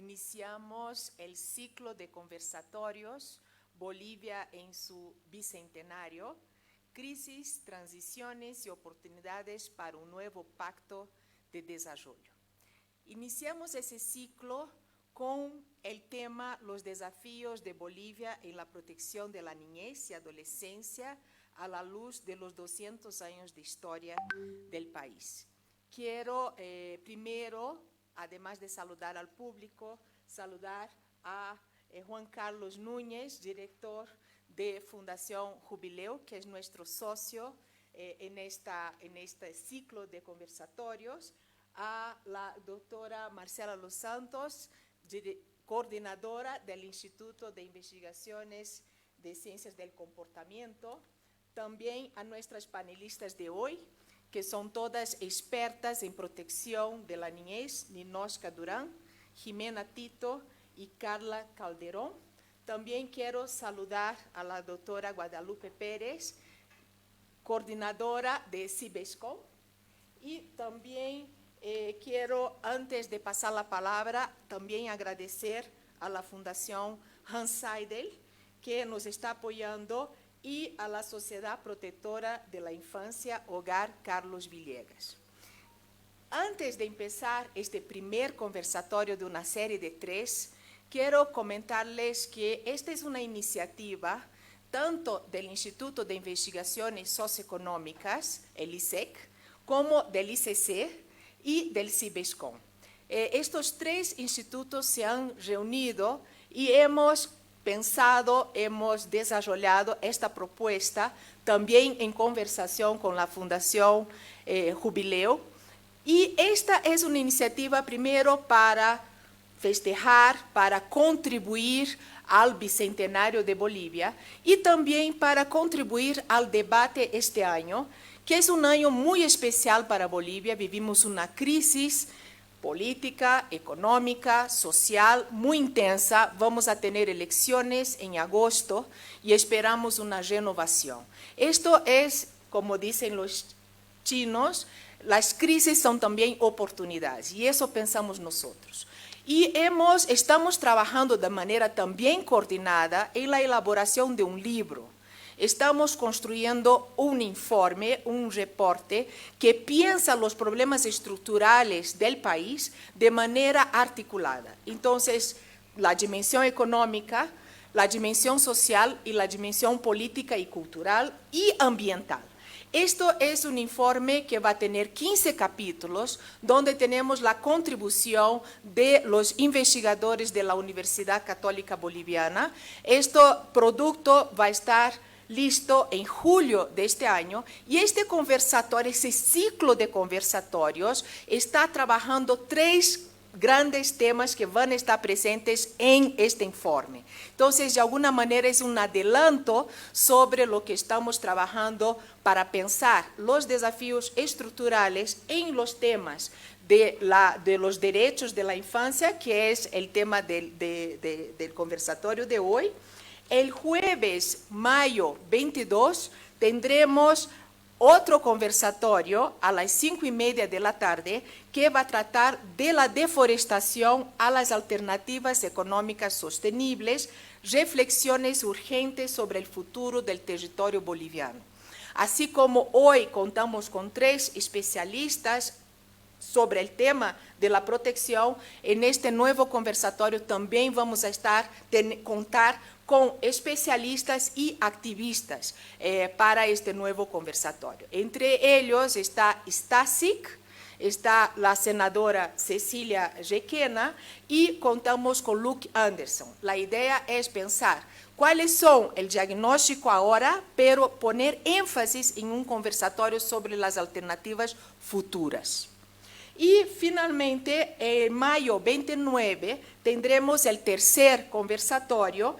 iniciamos el ciclo de conversatorios Bolivia en su bicentenario, crisis, transiciones y oportunidades para un nuevo pacto de desarrollo. Iniciamos ese ciclo con el tema Los desafíos de Bolivia en la protección de la niñez y adolescencia a la luz de los 200 años de historia del país. Quiero primero, además de saludar al público, saludar a Juan Carlos Núñez, director de Fundación Jubileo, que es nuestro socio en este ciclo de conversatorios, a la doctora Marcela Los Santos, coordinadora del Instituto de Investigaciones de Ciencias del Comportamiento, también a nuestras panelistas de hoy, que son todas expertas en protección de la niñez, Ninochka Durán, Jimena Tito y Carla Calderón. También quiero saludar a la doctora Guadalupe Pérez, coordinadora de CIBESCOM, y también quiero, antes de pasar la palabra, también agradecer a la Fundación Hans Seidel, que nos está apoyando, y a la Sociedad Protectora de la Infancia Hogar Carlos Villegas. Antes de empezar este primer conversatorio de una serie de 3, quiero comentarles que esta es una iniciativa tanto del Instituto de Investigaciones Socioeconómicas, el ISEC, como del ICC y del CIBESCOM. Estos 3 institutos se han reunido y hemos desarrollado esta propuesta también en conversación con la Fundación Jubileo. Y esta es una iniciativa primero para festejar, para contribuir al bicentenario de Bolivia y también para contribuir al debate este año, que es un año muy especial para Bolivia. Vivimos una crisis política, económica, social, muy intensa. Vamos a tener elecciones en agosto y esperamos una renovación. Esto es, como dicen los chinos, las crisis son también oportunidades, y eso pensamos nosotros. Y estamos trabajando de manera también coordinada en la elaboración de un libro. Estamos construyendo un informe, un reporte que piensa los problemas estructurales del país de manera articulada. Entonces, la dimensión económica, la dimensión social y la dimensión política y cultural y ambiental. Esto es un informe que va a tener 15 capítulos, donde tenemos la contribución de los investigadores de la Universidad Católica Boliviana. Este producto va a estar listo en julio de este año, y este conversatorio, ese ciclo de conversatorios, está trabajando 3 grandes temas que van a estar presentes en este informe. Entonces, de alguna manera, es un adelanto sobre lo que estamos trabajando para pensar los desafíos estructurales en los temas de los derechos de la infancia, que es el tema del conversatorio de hoy. El jueves, mayo 22, tendremos otro conversatorio a las 5:30 de la tarde que va a tratar de la deforestación a las alternativas económicas sostenibles, reflexiones urgentes sobre el futuro del territorio boliviano. Así como hoy contamos con 3 especialistas sobre el tema de la protección, en este nuevo conversatorio también vamos a contar con especialistas y activistas para este nuevo conversatorio. Entre ellos está Stasic, está la senadora Cecilia Requena y contamos con Luke Anderson. La idea es pensar cuáles son el diagnóstico ahora, pero poner énfasis en un conversatorio sobre las alternativas futuras. Y finalmente, en mayo 29, tendremos el tercer conversatorio,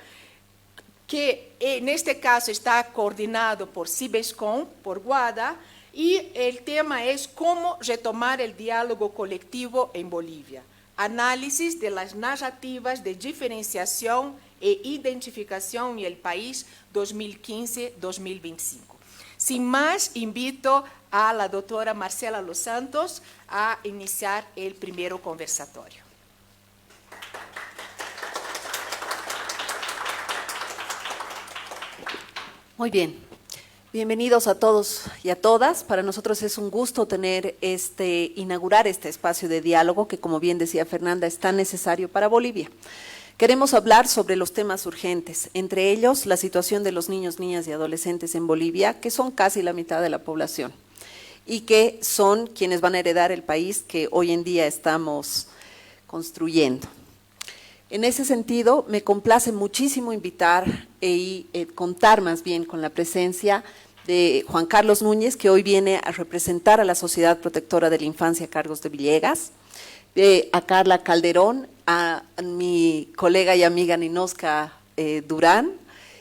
que en este caso está coordinado por CIBESCOM, por Guada, y el tema es cómo retomar el diálogo colectivo en Bolivia. Análisis de las narrativas de diferenciación e identificación en el país 2015-2025. Sin más, invito a la doctora Marcela Los Santos a iniciar el primer conversatorio. Muy bien, bienvenidos a todos y a todas. Para nosotros es un gusto inaugurar este espacio de diálogo que, como bien decía Fernanda, es tan necesario para Bolivia. Queremos hablar sobre los temas urgentes, entre ellos la situación de los niños, niñas y adolescentes en Bolivia, que son casi la mitad de la población y que son quienes van a heredar el país que hoy en día estamos construyendo. En ese sentido, me complace muchísimo invitar y contar más bien con la presencia de Juan Carlos Núñez, que hoy viene a representar a la Sociedad Protectora de la Infancia Cargos de Villegas, a Carla Calderón, a mi colega y amiga Ninoska Durán,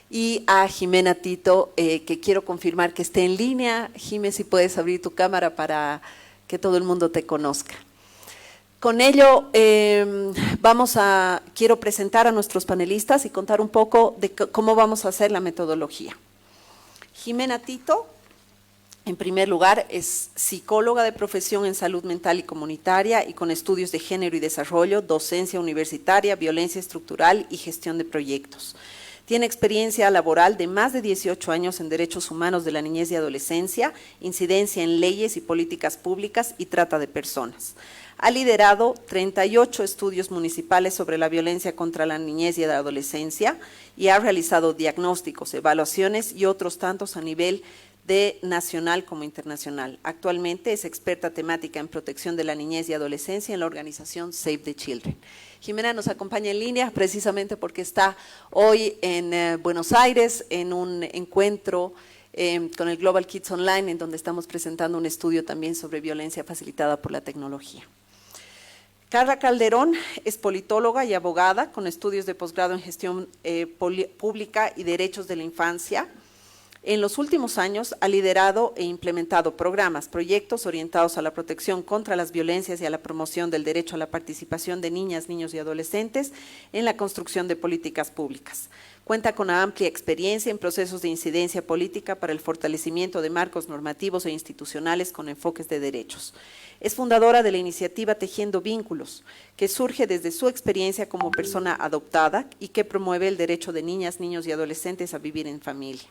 y a Jimena Tito, que quiero confirmar que esté en línea. Jimé, si puedes abrir tu cámara para que todo el mundo te conozca. Con ello, quiero presentar a nuestros panelistas y contar un poco de cómo vamos a hacer la metodología. Jimena Tito, en primer lugar, es psicóloga de profesión en salud mental y comunitaria y con estudios de género y desarrollo, docencia universitaria, violencia estructural y gestión de proyectos. Tiene experiencia laboral de más de 18 años en derechos humanos de la niñez y adolescencia, incidencia en leyes y políticas públicas y trata de personas. Ha liderado 38 estudios municipales sobre la violencia contra la niñez y la adolescencia y ha realizado diagnósticos, evaluaciones y otros tantos a nivel de nacional como internacional. Actualmente es experta temática en protección de la niñez y adolescencia en la organización Save the Children. Jimena nos acompaña en línea precisamente porque está hoy en Buenos Aires en un encuentro con el Global Kids Online, en donde estamos presentando un estudio también sobre violencia facilitada por la tecnología. Carla Calderón es politóloga y abogada con estudios de posgrado en gestión pública y derechos de la infancia. En los últimos años ha liderado e implementado programas, proyectos orientados a la protección contra las violencias y a la promoción del derecho a la participación de niñas, niños y adolescentes en la construcción de políticas públicas. Cuenta con una amplia experiencia en procesos de incidencia política para el fortalecimiento de marcos normativos e institucionales con enfoques de derechos. Es fundadora de la iniciativa Tejiendo Vínculos, que surge desde su experiencia como persona adoptada y que promueve el derecho de niñas, niños y adolescentes a vivir en familia.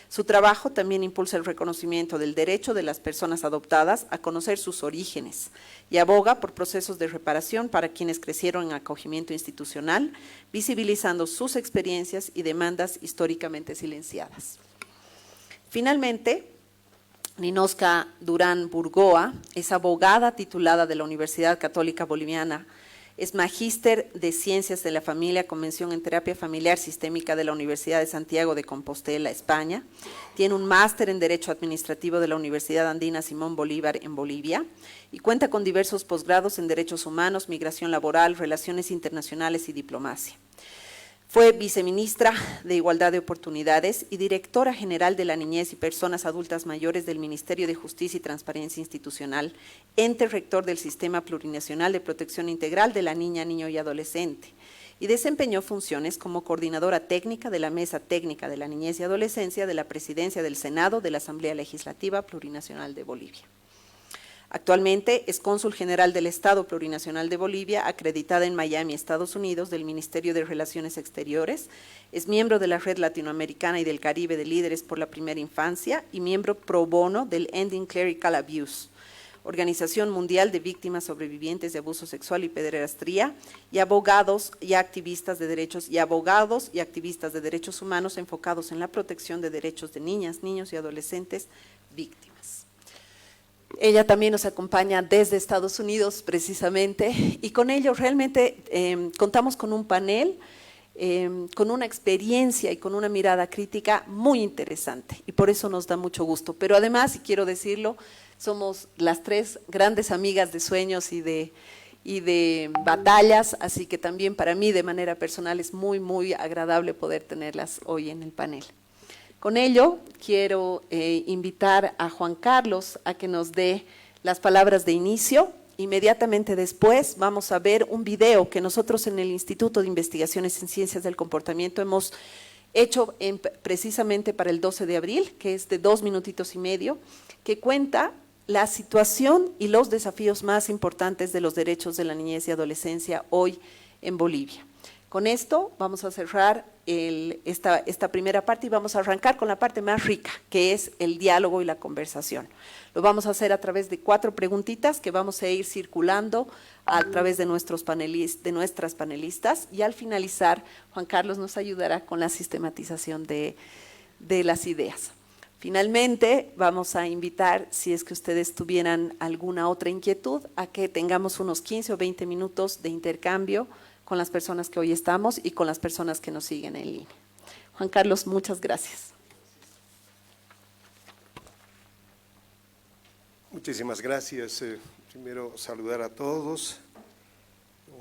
Su trabajo también impulsa el reconocimiento del derecho de las personas adoptadas a conocer sus orígenes y aboga por procesos de reparación para quienes crecieron en acogimiento institucional, visibilizando sus experiencias y demandas históricamente silenciadas. Finalmente, Ninoska Durán Burgoa es abogada titulada de la Universidad Católica Boliviana. Es magíster de Ciencias de la Familia con mención en Terapia Familiar Sistémica de la Universidad de Santiago de Compostela, España. Tiene un máster en Derecho Administrativo de la Universidad Andina Simón Bolívar en Bolivia y cuenta con diversos posgrados en Derechos Humanos, Migración Laboral, Relaciones Internacionales y Diplomacia. Fue viceministra de Igualdad de Oportunidades y directora general de la Niñez y Personas Adultas Mayores del Ministerio de Justicia y Transparencia Institucional, ente rector del Sistema Plurinacional de Protección Integral de la Niña, Niño y Adolescente, y desempeñó funciones como coordinadora técnica de la Mesa Técnica de la Niñez y Adolescencia de la Presidencia del Senado de la Asamblea Legislativa Plurinacional de Bolivia. Actualmente es cónsul general del Estado Plurinacional de Bolivia, acreditada en Miami, Estados Unidos, del Ministerio de Relaciones Exteriores. Es miembro de la Red Latinoamericana y del Caribe de Líderes por la Primera Infancia y miembro pro bono del Ending Clerical Abuse, Organización Mundial de Víctimas Sobrevivientes de Abuso Sexual y Pederastía, y abogados y activistas de derechos humanos enfocados en la protección de derechos de niñas, niños y adolescentes víctimas. Ella también nos acompaña desde Estados Unidos precisamente y con ello realmente contamos con un panel con una experiencia y con una mirada crítica muy interesante y por eso nos da mucho gusto. Pero además, y quiero decirlo, somos las tres grandes amigas de sueños y de batallas, así que también para mí de manera personal es muy, muy agradable poder tenerlas hoy en el panel. Con ello, quiero invitar a Juan Carlos a que nos dé las palabras de inicio. Inmediatamente después vamos a ver un video que nosotros en el Instituto de Investigaciones en Ciencias del Comportamiento hemos hecho precisamente para el 12 de abril, que es de 2 minutitos y medio, que cuenta la situación y los desafíos más importantes de los derechos de la niñez y adolescencia hoy en Bolivia. Con esto vamos a cerrar esta primera parte y vamos a arrancar con la parte más rica, que es el diálogo y la conversación. Lo vamos a hacer a través de 4 preguntitas que vamos a ir circulando a través de nuestras panelistas, y al finalizar, Juan Carlos nos ayudará con la sistematización de las ideas. Finalmente, vamos a invitar, si es que ustedes tuvieran alguna otra inquietud, a que tengamos unos 15 o 20 minutos de intercambio con las personas que hoy estamos y con las personas que nos siguen en línea. Juan Carlos, muchas gracias. Muchísimas gracias. Primero, saludar a todos.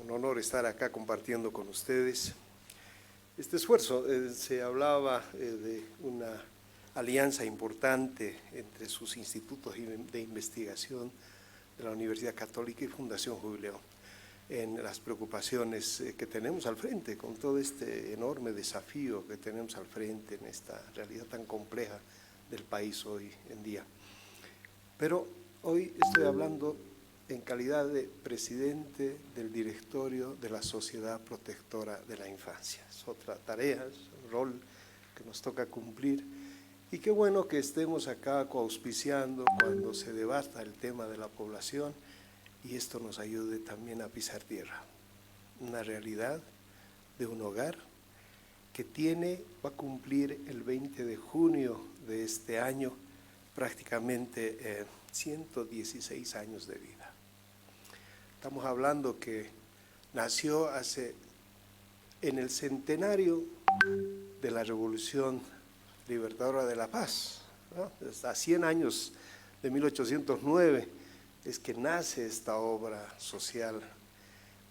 Un honor estar acá compartiendo con ustedes este esfuerzo. Se hablaba de una alianza importante entre sus institutos de investigación de la Universidad Católica y Fundación Jubileo en las preocupaciones que tenemos al frente, con todo este enorme desafío que tenemos al frente en esta realidad tan compleja del país hoy en día. Pero hoy estoy hablando en calidad de presidente del directorio de la Sociedad Protectora de la Infancia. Es otra tarea, es un rol que nos toca cumplir, y qué bueno que estemos acá coauspiciando cuando se debata el tema de la población, y esto nos ayude también a pisar tierra. Una realidad de un hogar que va a cumplir el 20 de junio de este año prácticamente 116 años de vida. Estamos hablando que nació en el centenario de la Revolución Libertadora de la Paz, ¿no? Hasta 100 años de 1809 es que nace esta obra social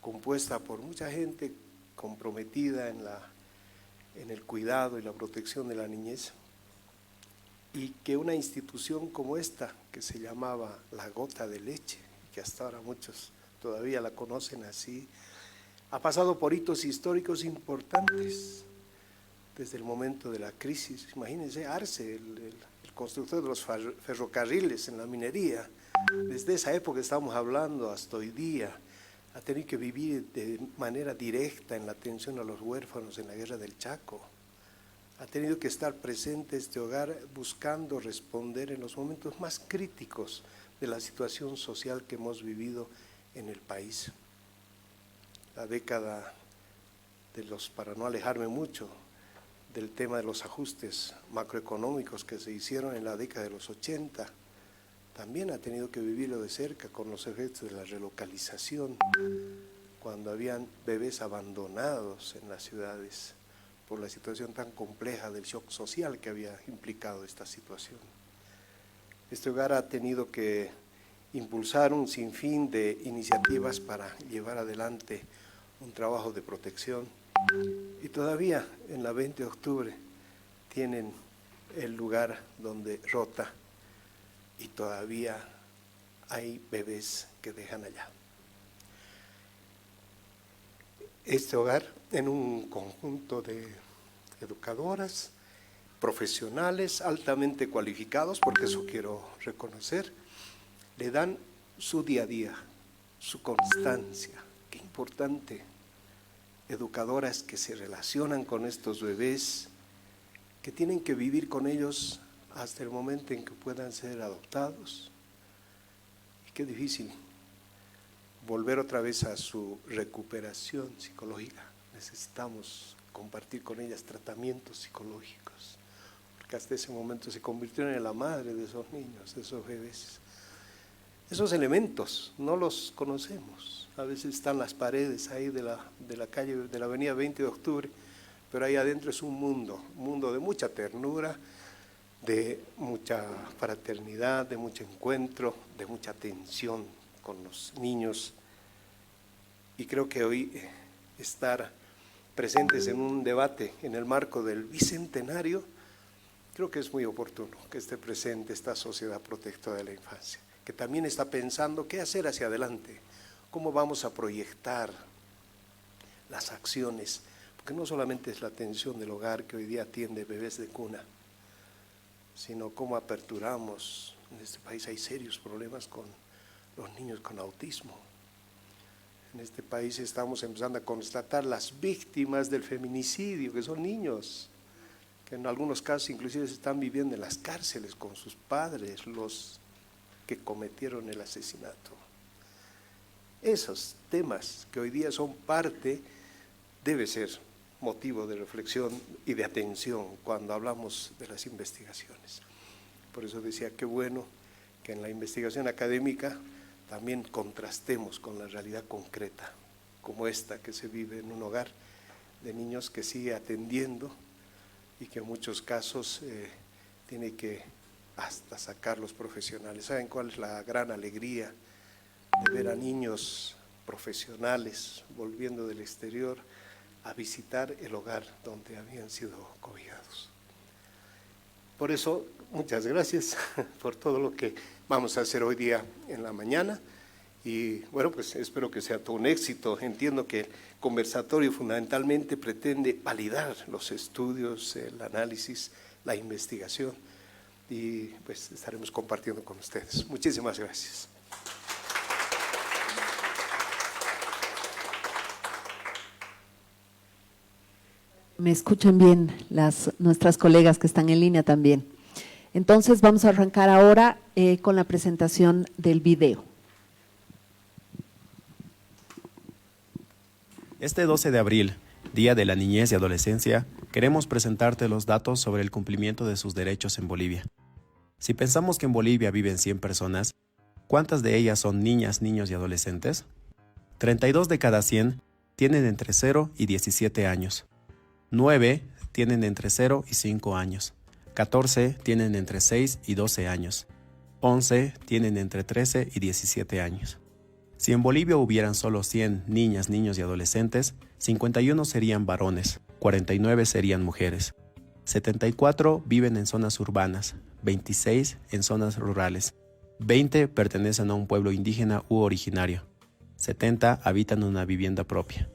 compuesta por mucha gente comprometida en el cuidado y la protección de la niñez, y que una institución como esta, que se llamaba La Gota de Leche, que hasta ahora muchos todavía la conocen así, ha pasado por hitos históricos importantes desde el momento de la crisis. Imagínense, Arce, el constructor de los ferrocarriles en la minería, desde esa época estamos hablando hasta hoy día, ha tenido que vivir de manera directa en la atención a los huérfanos en la guerra del Chaco. Ha tenido que estar presente este hogar buscando responder en los momentos más críticos de la situación social que hemos vivido en el país. La década para no alejarme mucho del tema de los ajustes macroeconómicos que se hicieron en la década de los 80, también ha tenido que vivirlo de cerca con los efectos de la relocalización, cuando habían bebés abandonados en las ciudades por la situación tan compleja del shock social que había implicado esta situación. Este hogar ha tenido que impulsar un sinfín de iniciativas para llevar adelante un trabajo de protección, y todavía en la 20 de octubre tienen el lugar donde rota, y todavía hay bebés que dejan allá. Este hogar, en un conjunto de educadoras, profesionales altamente cualificados, porque eso quiero reconocer, le dan su día a día, su constancia. Qué importante. Educadoras que se relacionan con estos bebés, que tienen que vivir con ellos hasta el momento en que puedan ser adoptados. Y qué difícil volver otra vez a su recuperación psicológica. Necesitamos compartir con ellas tratamientos psicológicos, porque hasta ese momento se convirtieron en la madre de esos niños, de esos bebés. Esos elementos no los conocemos. A veces están las paredes ahí de la calle, de la avenida 20 de octubre, pero ahí adentro es un mundo de mucha ternura, de mucha fraternidad, de mucho encuentro, de mucha atención con los niños. Y creo que hoy estar presentes en un debate en el marco del bicentenario, creo que es muy oportuno que esté presente esta Sociedad Protectora de la Infancia, que también está pensando qué hacer hacia adelante, cómo vamos a proyectar las acciones, porque no solamente es la atención del hogar que hoy día atiende bebés de cuna, sino cómo aperturamos. En este país hay serios problemas con los niños con autismo. En este país estamos empezando a constatar las víctimas del feminicidio, que son niños, que en algunos casos inclusive están viviendo en las cárceles con sus padres, los que cometieron el asesinato. Esos temas que hoy día son parte, debe ser motivo de reflexión y de atención cuando hablamos de las investigaciones. Por eso decía, qué bueno que en la investigación académica también contrastemos con la realidad concreta, como esta que se vive en un hogar de niños que sigue atendiendo y que en muchos casos tiene que hasta sacar los profesionales. ¿Saben cuál es la gran alegría de ver a niños profesionales volviendo del exterior a visitar el hogar donde habían sido cobijados? Por eso, muchas gracias por todo lo que vamos a hacer hoy día en la mañana y bueno, pues espero que sea todo un éxito. Entiendo que el conversatorio fundamentalmente pretende validar los estudios, el análisis, la investigación y pues estaremos compartiendo con ustedes. Muchísimas gracias. Me escuchan bien nuestras colegas que están en línea también. Entonces vamos a arrancar ahora con la presentación del video. Este 12 de abril, Día de la Niñez y Adolescencia, queremos presentarte los datos sobre el cumplimiento de sus derechos en Bolivia. Si pensamos que en Bolivia viven 100 personas, ¿cuántas de ellas son niñas, niños y adolescentes? 32 de cada 100 tienen entre 0 y 17 años. 9 tienen entre 0 y 5 años. 14 tienen entre 6 y 12 años. 11 tienen entre 13 y 17 años. Si en Bolivia hubieran solo 100 niñas, niños y adolescentes, 51 serían varones, 49 serían mujeres. 74 viven en zonas urbanas, 26 en zonas rurales. 20 pertenecen a un pueblo indígena u originario. 70 habitan una vivienda propia.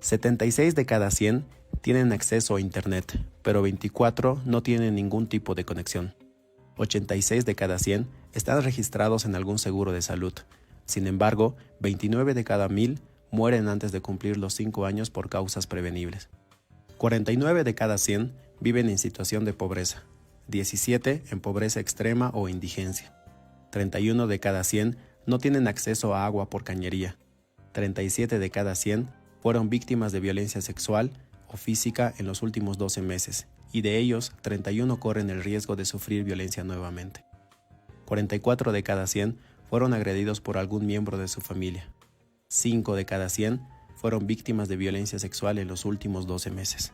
76 de cada 100 tienen acceso a Internet, pero 24 no tienen ningún tipo de conexión. 86 de cada 100 están registrados en algún seguro de salud. Sin embargo, 29 de cada 1000 mueren antes de cumplir los 5 años por causas prevenibles. 49 de cada 100 viven en situación de pobreza. 17 en pobreza extrema o indigencia. 31 de cada 100 no tienen acceso a agua por cañería. 37 de cada 100 fueron víctimas de violencia sexual o física en los últimos 12 meses, y de ellos 31 corren el riesgo de sufrir violencia nuevamente. 44 de cada 100 fueron agredidos por algún miembro de su familia. 5 de cada 100 fueron víctimas de violencia sexual en los últimos 12 meses.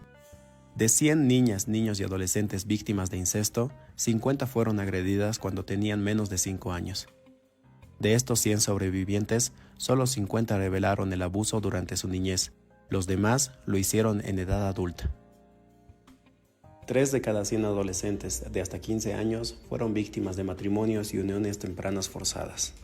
De 100 niñas, niños y adolescentes víctimas de incesto, 50 fueron agredidas cuando tenían menos de 5 años. De estos 100 sobrevivientes, solo 50 revelaron el abuso durante su niñez. Los demás lo hicieron en edad adulta. 3 de cada 100 adolescentes de hasta 15 años fueron víctimas de matrimonios y uniones tempranas forzadas.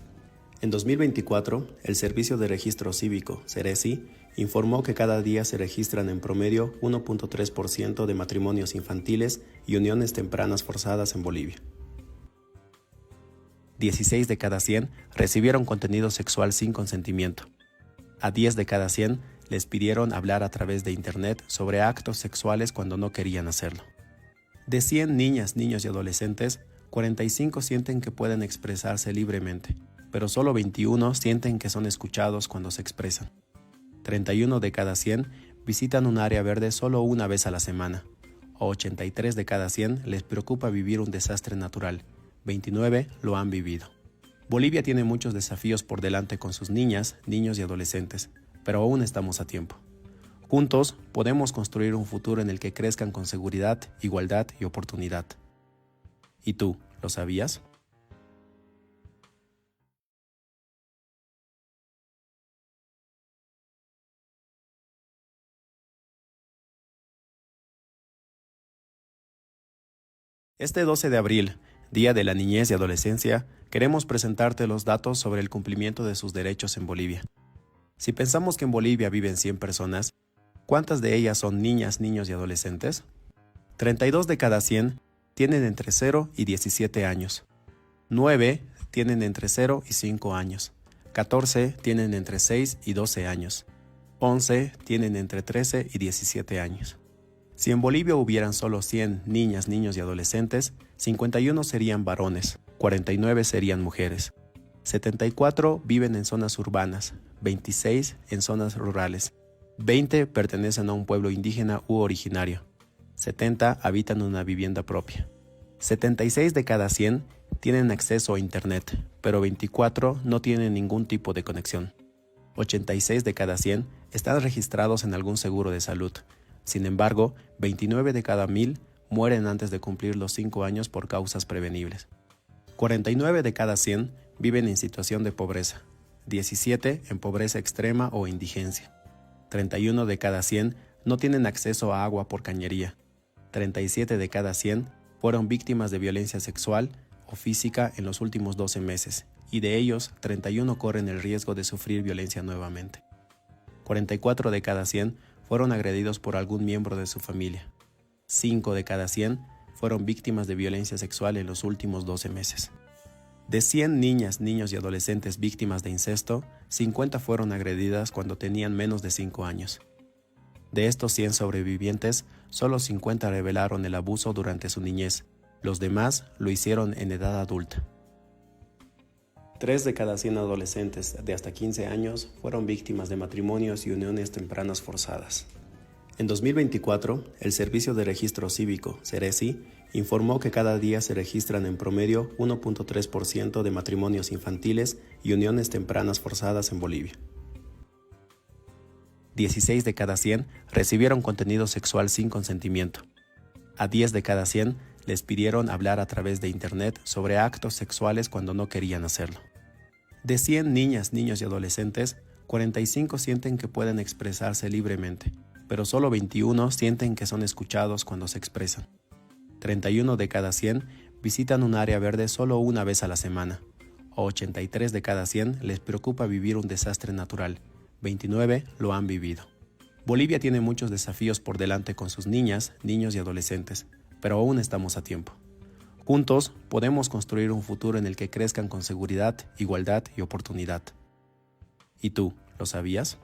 En 2024, el Servicio de Registro Cívico, Ceresi, informó que cada día se registran en promedio 1.3% de matrimonios infantiles y uniones tempranas forzadas en Bolivia. 16 de cada 100 recibieron contenido sexual sin consentimiento. A 10 de cada 100 les pidieron hablar a través de Internet sobre actos sexuales cuando no querían hacerlo. De 100 niñas, niños y adolescentes, 45 sienten que pueden expresarse libremente, pero solo 21 sienten que son escuchados cuando se expresan. 31 de cada 100 visitan un área verde solo una vez a la semana. A 83 de cada 100 les preocupa vivir un desastre natural. 29 lo han vivido. Bolivia tiene muchos desafíos por delante con sus niñas, niños y adolescentes, pero aún estamos a tiempo. Juntos podemos construir un futuro en el que crezcan con seguridad, igualdad y oportunidad. ¿Y tú, lo sabías? Este 12 de abril, Día de la Niñez y Adolescencia, queremos presentarte los datos sobre el cumplimiento de sus derechos en Bolivia. Si pensamos que en Bolivia viven 100 personas, ¿cuántas de ellas son niñas, niños y adolescentes? 32 de cada 100 tienen entre 0 y 17 años. 9 tienen entre 0 y 5 años. 14 tienen entre 6 y 12 años. 11 tienen entre 13 y 17 años. Si en Bolivia hubieran solo 100 niñas, niños y adolescentes, 51 serían varones, 49 serían mujeres. 74 viven en zonas urbanas, 26 en zonas rurales, 20 pertenecen a un pueblo indígena u originario, 70 habitan una vivienda propia. 76 de cada 100 tienen acceso a Internet, pero 24 no tienen ningún tipo de conexión. 86 de cada 100 están registrados en algún seguro de salud. Sin embargo, 29 de cada 1000 mueren antes de cumplir los 5 años por causas prevenibles. 49 de cada 100 viven en situación de pobreza, 17 en pobreza extrema o indigencia. 31 de cada 100 no tienen acceso a agua por cañería. 37 de cada 100 fueron víctimas de violencia sexual o física en los últimos 12 meses, y de ellos 31 corren el riesgo de sufrir violencia nuevamente. 44 de cada 100 fueron agredidos por algún miembro de su familia. 5 de cada 100 fueron víctimas de violencia sexual en los últimos 12 meses. De 100 niñas, niños y adolescentes víctimas de incesto, 50 fueron agredidas cuando tenían menos de 5 años. De estos 100 sobrevivientes, solo 50 revelaron el abuso durante su niñez. Los demás lo hicieron en edad adulta. 3 de cada 100 adolescentes de hasta 15 años fueron víctimas de matrimonios y uniones tempranas forzadas. En 2024, el Servicio de Registro Cívico, Ceresi, informó que cada día se registran en promedio 1.3% de matrimonios infantiles y uniones tempranas forzadas en Bolivia. 16 de cada 100 recibieron contenido sexual sin consentimiento. A 10 de cada 100 les pidieron hablar a través de Internet sobre actos sexuales cuando no querían hacerlo. De 100 niñas, niños y adolescentes, 45 sienten que pueden expresarse libremente, pero solo 21 sienten que son escuchados cuando se expresan. 31 de cada 100 visitan un área verde solo una vez a la semana. A 83 de cada 100 les preocupa vivir un desastre natural. 29 lo han vivido. Bolivia tiene muchos desafíos por delante con sus niñas, niños y adolescentes, pero aún estamos a tiempo. Juntos podemos construir un futuro en el que crezcan con seguridad, igualdad y oportunidad. ¿Y tú, lo sabías?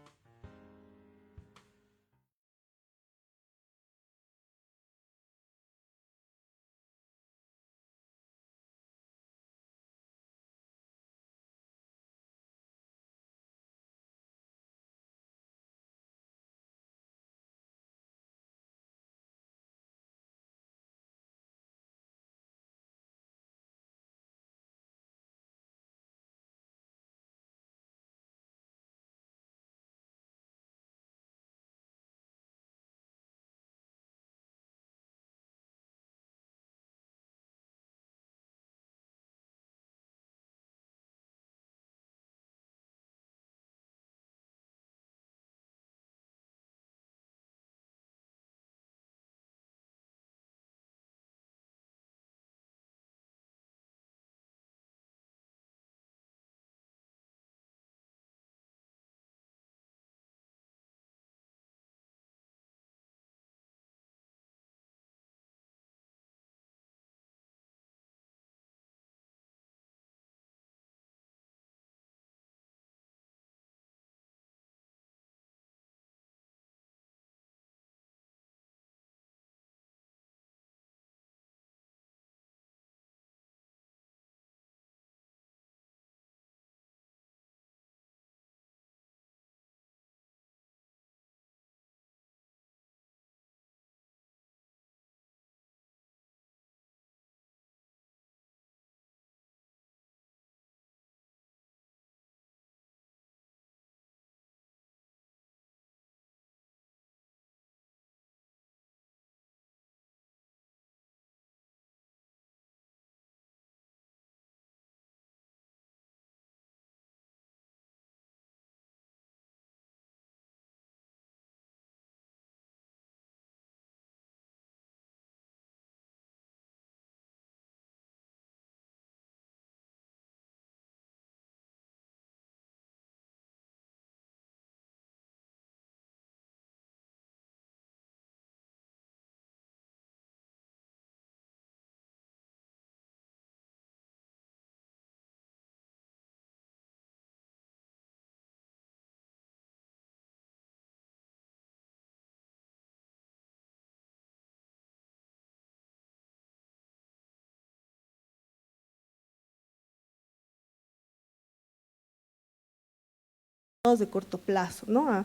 de corto plazo, ¿no? A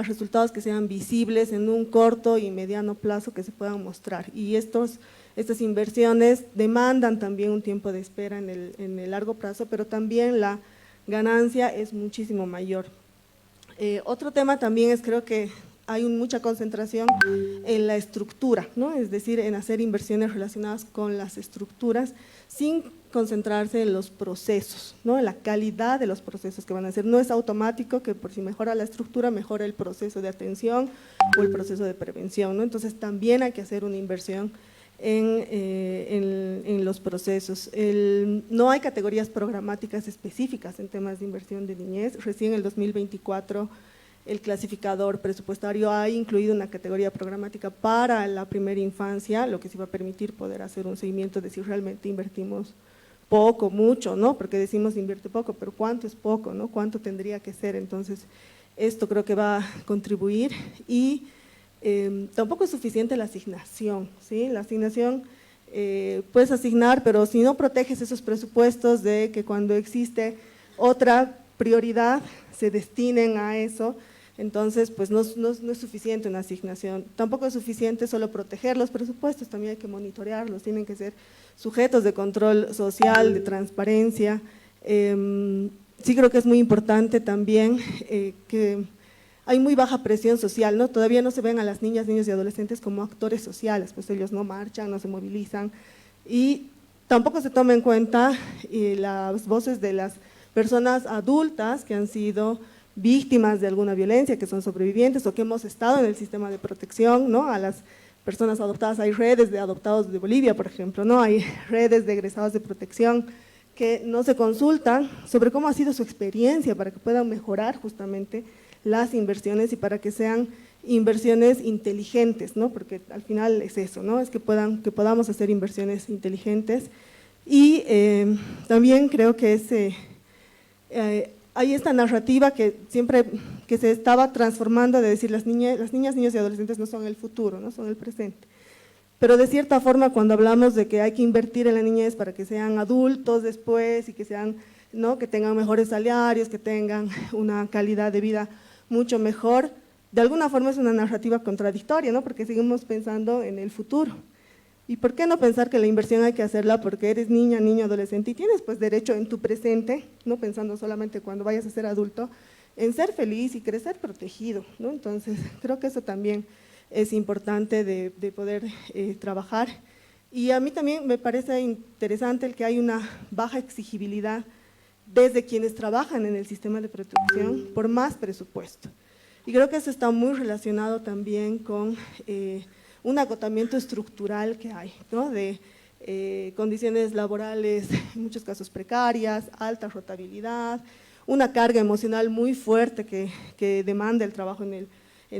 resultados que sean visibles en un corto y mediano plazo que se puedan mostrar. Y estas inversiones demandan también un tiempo de espera en el largo plazo, pero también la ganancia es muchísimo mayor. Otro tema también es, creo que hay mucha concentración en la estructura, ¿no? Es decir, en hacer inversiones relacionadas con las estructuras sin concentrarse en los procesos, ¿no? En la calidad de los procesos que van a hacer. No es automático que por si mejora la estructura, mejora el proceso de atención o el proceso de prevención, ¿no? Entonces también hay que hacer una inversión en los procesos. No hay categorías programáticas específicas en temas de inversión de niñez. Recién en el 2024 el clasificador presupuestario ha incluido una categoría programática para la primera infancia, lo que sí va a permitir poder hacer un seguimiento de si realmente invertimos poco, mucho, ¿no? Porque decimos invierte poco, pero ¿cuánto es poco, no? ¿Cuánto tendría que ser? Entonces, esto creo que va a contribuir y tampoco es suficiente la asignación, ¿sí? La asignación puedes asignar, pero si no proteges esos presupuestos de que cuando existe otra prioridad se destinen a eso, entonces pues no es suficiente una asignación. Tampoco es suficiente solo proteger los presupuestos, también hay que monitorearlos, tienen que ser sujetos de control social, de transparencia. Sí creo que es muy importante también que hay muy baja presión social, ¿no? Todavía no se ven a las niñas, niños y adolescentes como actores sociales, pues ellos no marchan, no se movilizan y tampoco se toma en cuenta las voces de las personas adultas que han sido víctimas de alguna violencia, que son sobrevivientes o que hemos estado en el sistema de protección, ¿no? A las personas adoptadas, hay redes de adoptados de Bolivia, por ejemplo, ¿no? Hay redes de egresados de protección que no se consultan sobre cómo ha sido su experiencia para que puedan mejorar justamente las inversiones y para que sean inversiones inteligentes, ¿no? Porque al final es eso, ¿no? Es que podamos hacer inversiones inteligentes y también creo que hay esta narrativa que siempre que se estaba transformando de decir las niñas, niños y adolescentes no son el futuro, no son el presente. Pero de cierta forma cuando hablamos de que hay que invertir en la niñez para que sean adultos después y que sean, ¿no? Que tengan mejores salarios, que tengan una calidad de vida mucho mejor, de alguna forma es una narrativa contradictoria, ¿no? Porque seguimos pensando en el futuro. ¿Y por qué no pensar que la inversión hay que hacerla porque eres niña, niño, adolescente y tienes pues derecho en tu presente, no pensando solamente cuando vayas a ser adulto, en ser feliz y crecer protegido, ¿no? Entonces creo que eso también es importante de poder trabajar. Y a mí también me parece interesante el que hay una baja exigibilidad desde quienes trabajan en el sistema de protección por más presupuesto. Y creo que eso está muy relacionado también con un agotamiento estructural que hay, ¿no? De condiciones laborales, en muchos casos precarias, alta rotabilidad, una carga emocional muy fuerte que demanda el trabajo en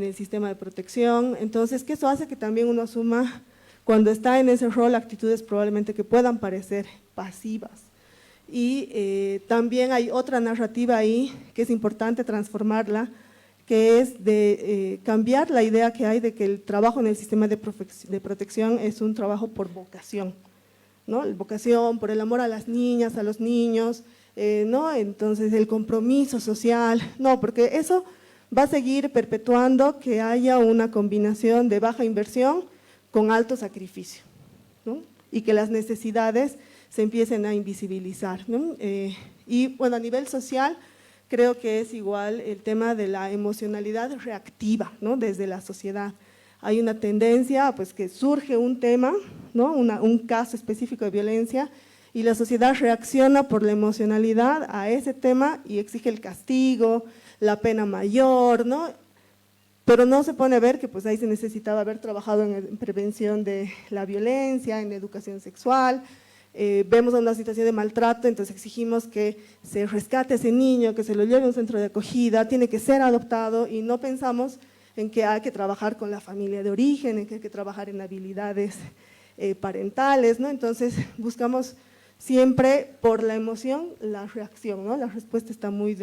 el sistema de protección. Entonces, que eso hace que también uno asuma, cuando está en ese rol, actitudes probablemente que puedan parecer pasivas. Y también hay otra narrativa ahí que es importante transformarla, que es de cambiar la idea que hay de que el trabajo en el sistema de protección es un trabajo por vocación, ¿no? Vocación por el amor a las niñas, a los niños, ¿no? Entonces el compromiso social, no, porque eso va a seguir perpetuando que haya una combinación de baja inversión con alto sacrificio, ¿no? Y que las necesidades se empiecen a invisibilizar, ¿no? Y bueno, a nivel social, creo que es igual el tema de la emocionalidad reactiva, ¿no? Desde la sociedad. Hay una tendencia, pues que surge un tema, ¿no? Un caso específico de violencia y la sociedad reacciona por la emocionalidad a ese tema y exige el castigo, la pena mayor, ¿no? Pero no se pone a ver que pues ahí se necesitaba haber trabajado en prevención de la violencia, en educación sexual. Vemos una situación de maltrato, entonces exigimos que se rescate a ese niño, que se lo lleve a un centro de acogida, tiene que ser adoptado y no pensamos en que hay que trabajar con la familia de origen, en que hay que trabajar en habilidades parentales, ¿no? Entonces buscamos siempre por la emoción la reacción, ¿no? La respuesta está muy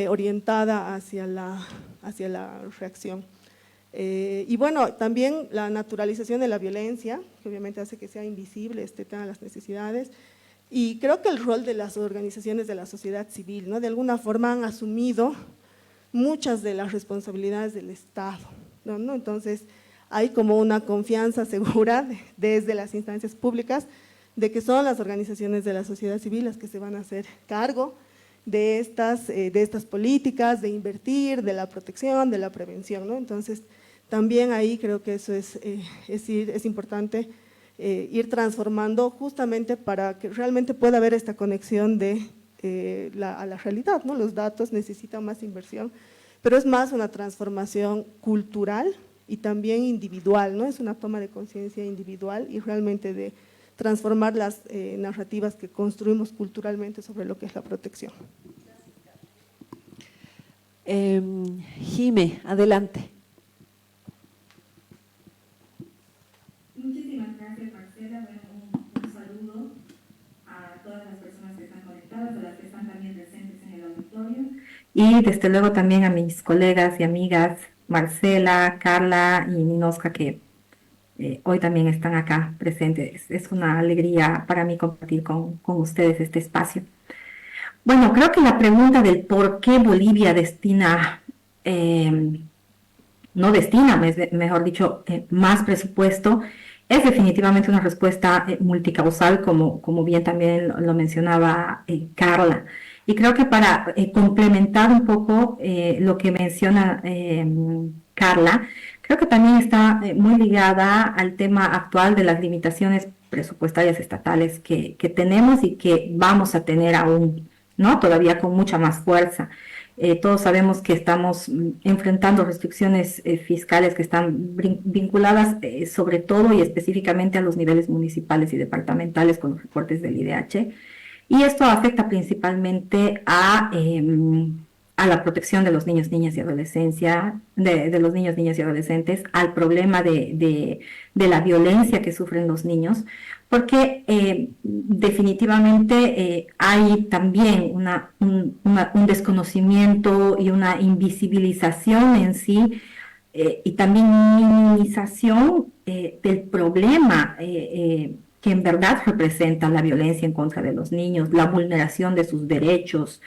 orientada hacia la reacción. Y bueno, también la naturalización de la violencia, que obviamente hace que sea invisible este tema de las necesidades, Y creo que el rol de las organizaciones de la sociedad civil, ¿no? De alguna forma han asumido muchas de las responsabilidades del Estado, ¿no? Entonces, hay como una confianza segura desde las instancias públicas de que son las organizaciones de la sociedad civil las que se van a hacer cargo de estas políticas, de invertir, de la protección, de la prevención, ¿no? Entonces, también ahí creo que eso es importante ir transformando justamente para que realmente pueda haber esta conexión a la realidad, ¿no? Los datos necesitan más inversión, pero es más una transformación cultural y también individual, ¿no? Es una toma de conciencia individual y realmente de transformar las narrativas que construimos culturalmente sobre lo que es la protección. Jime, adelante. Muchísimas gracias, Marcela. Bueno, un saludo a todas las personas que están conectadas, a las que están también presentes en el auditorio. Y desde luego también a mis colegas y amigas, Marcela, Carla y Ninosca, que hoy también están acá presentes. Es una alegría para mí compartir con ustedes este espacio. Bueno, creo que la pregunta del por qué Bolivia destina, no destina, mejor dicho, más presupuesto, es definitivamente una respuesta multicausal, como bien también lo mencionaba Carla. Y creo que para complementar un poco lo que menciona Carla, creo que también está muy ligada al tema actual de las limitaciones presupuestarias estatales que tenemos y que vamos a tener aún, ¿no? Todavía con mucha más fuerza. Todos sabemos que estamos enfrentando restricciones fiscales que están vinculadas sobre todo y específicamente a los niveles municipales y departamentales con los recortes del IDH. Y esto afecta principalmente a la protección de los niños, niñas y adolescencia, de los niños, niñas y adolescentes, al problema de la violencia que sufren los niños, porque definitivamente hay también un desconocimiento y una invisibilización en sí, y también minimización del problema que en verdad representa la violencia en contra de los niños, la vulneración de sus derechos,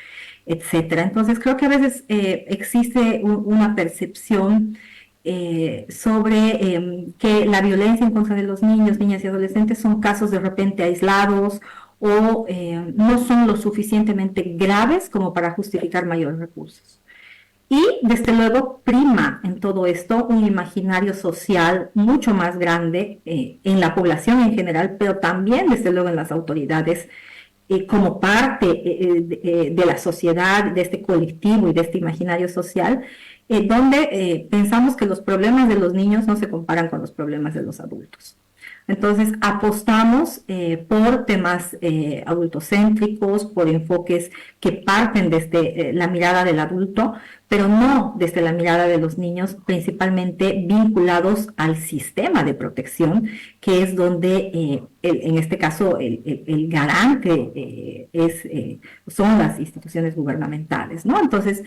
etcétera. Entonces creo que a veces existe una percepción sobre que la violencia en contra de los niños, niñas y adolescentes son casos de repente aislados o no son lo suficientemente graves como para justificar mayores recursos. Y desde luego prima en todo esto un imaginario social mucho más grande en la población en general, pero también desde luego en las autoridades como parte de la sociedad, de este colectivo y de este imaginario social, donde pensamos que los problemas de los niños no se comparan con los problemas de los adultos. Entonces, apostamos por temas adultocéntricos, por enfoques que parten desde la mirada del adulto, pero no desde la mirada de los niños, principalmente vinculados al sistema de protección, que es donde, en este caso, el garante son las instituciones gubernamentales, ¿no? Entonces,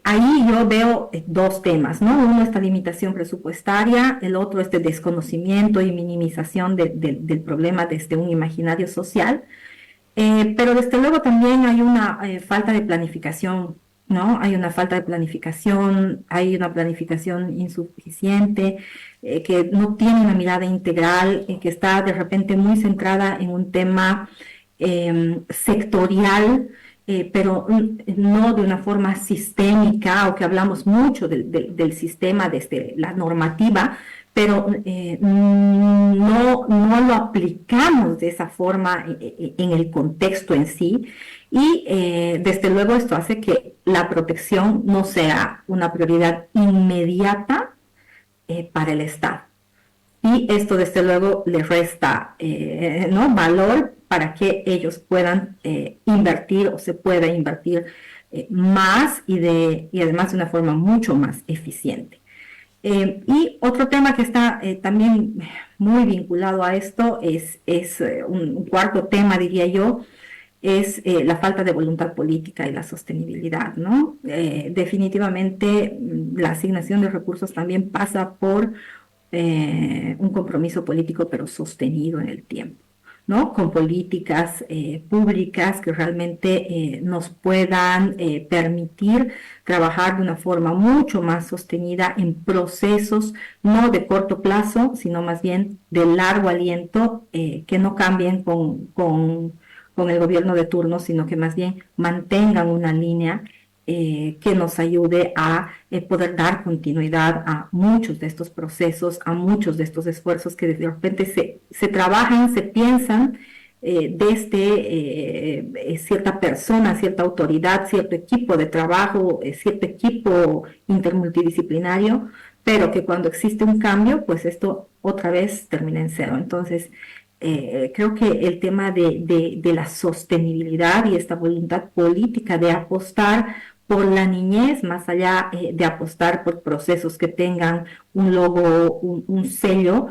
ahí yo veo dos temas, ¿no? Uno, esta limitación presupuestaria, el otro, este desconocimiento y minimización del problema desde un imaginario social, pero desde luego también hay una falta de planificación, ¿no? Hay una falta de planificación, hay una planificación insuficiente, que no tiene una mirada integral, que está de repente muy centrada en un tema sectorial, pero no de una forma sistémica, o que hablamos mucho del sistema desde la normativa, pero no lo aplicamos de esa forma en el contexto en sí, y desde luego esto hace que la protección no sea una prioridad inmediata para el Estado. Y esto desde luego le resta ¿no? valor para que ellos puedan invertir o se pueda invertir más y además de una forma mucho más eficiente. Y otro tema que está también muy vinculado a esto es un cuarto tema, diría yo, es la falta de voluntad política y la sostenibilidad, ¿no? Definitivamente la asignación de recursos también pasa por un compromiso político, pero sostenido en el tiempo, ¿no? Con políticas públicas que realmente nos puedan permitir trabajar de una forma mucho más sostenida en procesos no de corto plazo, sino más bien de largo aliento, que no cambien con el gobierno de turno, sino que más bien mantengan una línea que nos ayude a poder dar continuidad a muchos de estos procesos, a muchos de estos esfuerzos que de repente se trabajan, se piensan desde cierta persona, cierta autoridad, cierto equipo de trabajo, cierto equipo intermultidisciplinario, pero que cuando existe un cambio, pues esto otra vez termina en cero. Entonces, creo que el tema de la sostenibilidad y esta voluntad política de apostar por la niñez, más allá de apostar por procesos que tengan un logo, un sello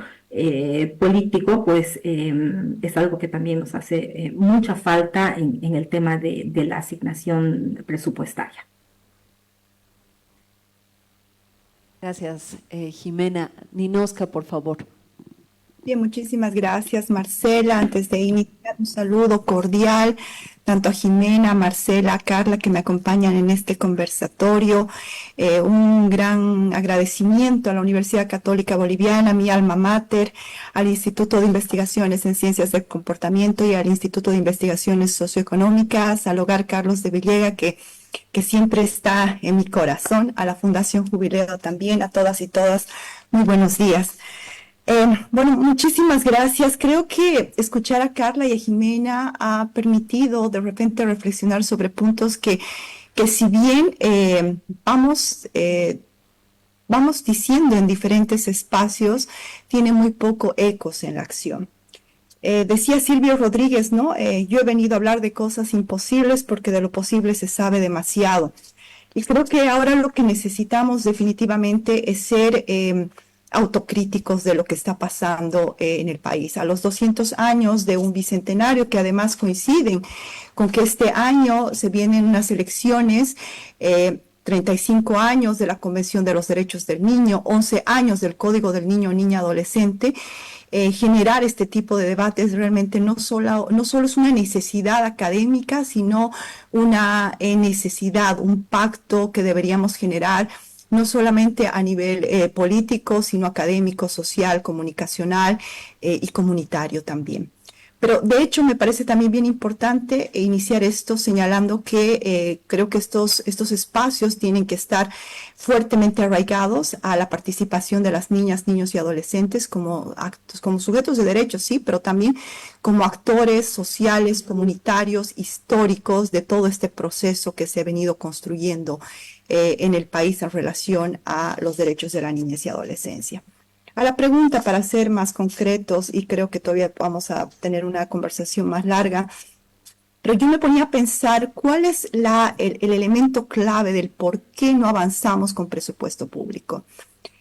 político, pues es algo que también nos hace mucha falta en el tema de la asignación presupuestaria. Gracias, Jimena. Ninosca, por favor. Bien, muchísimas gracias, Marcela. Antes de iniciar, un saludo cordial tanto a Jimena, Marcela, Carla, que me acompañan en este conversatorio. Un gran agradecimiento a la Universidad Católica Boliviana, mi alma mater, al Instituto de Investigaciones en Ciencias del Comportamiento y al Instituto de Investigaciones Socioeconómicas, al Hogar Carlos de Villega, que siempre está en mi corazón, a la Fundación Jubileo también, a todas y todas. Muy buenos días. Bueno, muchísimas gracias. Creo que escuchar a Carla y a Jimena ha permitido de repente reflexionar sobre puntos que si bien vamos diciendo en diferentes espacios, tiene muy poco ecos en la acción. Decía Silvio Rodríguez, ¿no? Yo he venido a hablar de cosas imposibles porque de lo posible se sabe demasiado. Y creo que ahora lo que necesitamos definitivamente es ser autocríticos de lo que está pasando en el país. A los 200 años de un bicentenario, que además coinciden con que este año se vienen unas elecciones, 35 años de la Convención de los Derechos del Niño, 11 años del Código del Niño o Niña Adolescente, generar este tipo de debates realmente no solo es una necesidad académica, sino una necesidad, un pacto que deberíamos generar no solamente a nivel político, sino académico, social, comunicacional y comunitario también. Pero de hecho me parece también bien importante iniciar esto señalando que creo que estos espacios tienen que estar fuertemente arraigados a la participación de las niñas, niños y adolescentes como sujetos de derechos, sí, pero también como actores sociales, comunitarios, históricos de todo este proceso que se ha venido construyendo en el país en relación a los derechos de la niñez y adolescencia. A la pregunta, para ser más concretos, y creo que todavía vamos a tener una conversación más larga, pero yo me ponía a pensar cuál es el elemento clave del por qué no avanzamos con presupuesto público.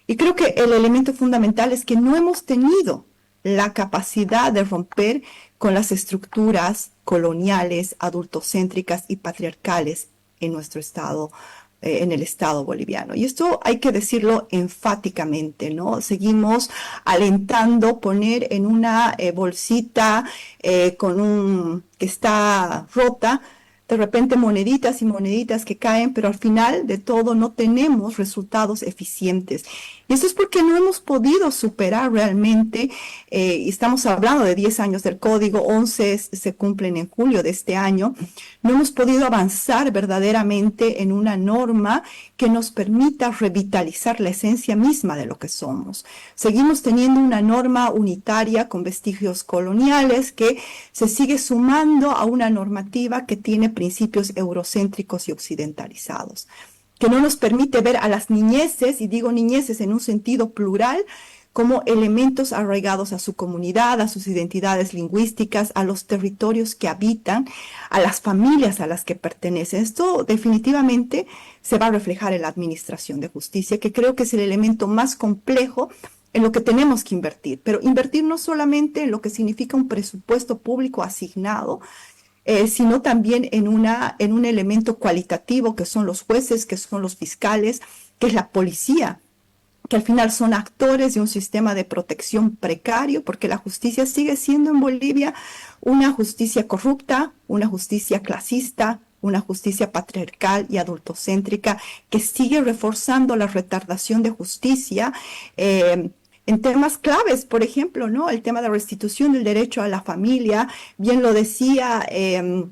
Y creo que el elemento fundamental es que no hemos tenido la capacidad de romper con las estructuras coloniales, adultocéntricas y patriarcales en nuestro Estado, en el Estado boliviano. Y esto hay que decirlo enfáticamente, ¿no? Seguimos alentando poner en una bolsita que está rota, de repente moneditas y moneditas que caen, pero al final de todo no tenemos resultados eficientes. Y esto es porque no hemos podido superar realmente, y estamos hablando de 10 años del código, 11 se cumplen en julio de este año, no hemos podido avanzar verdaderamente en una norma que nos permita revitalizar la esencia misma de lo que somos. Seguimos teniendo una norma unitaria con vestigios coloniales que se sigue sumando a una normativa que tiene principios eurocéntricos y occidentalizados, que no nos permite ver a las niñeces, y digo niñeces en un sentido plural, como elementos arraigados a su comunidad, a sus identidades lingüísticas, a los territorios que habitan, a las familias a las que pertenecen. Esto definitivamente se va a reflejar en la administración de justicia, que creo que es el elemento más complejo en lo que tenemos que invertir, pero invertir no solamente en lo que significa un presupuesto público asignado, sino también en un elemento cualitativo que son los jueces, que son los fiscales, que es la policía, que al final son actores de un sistema de protección precario, porque la justicia sigue siendo en Bolivia una justicia corrupta, una justicia clasista, una justicia patriarcal y adultocéntrica que sigue reforzando la retardación de justicia en temas claves, por ejemplo, ¿no? El tema de restitución del derecho a la familia, bien lo decía el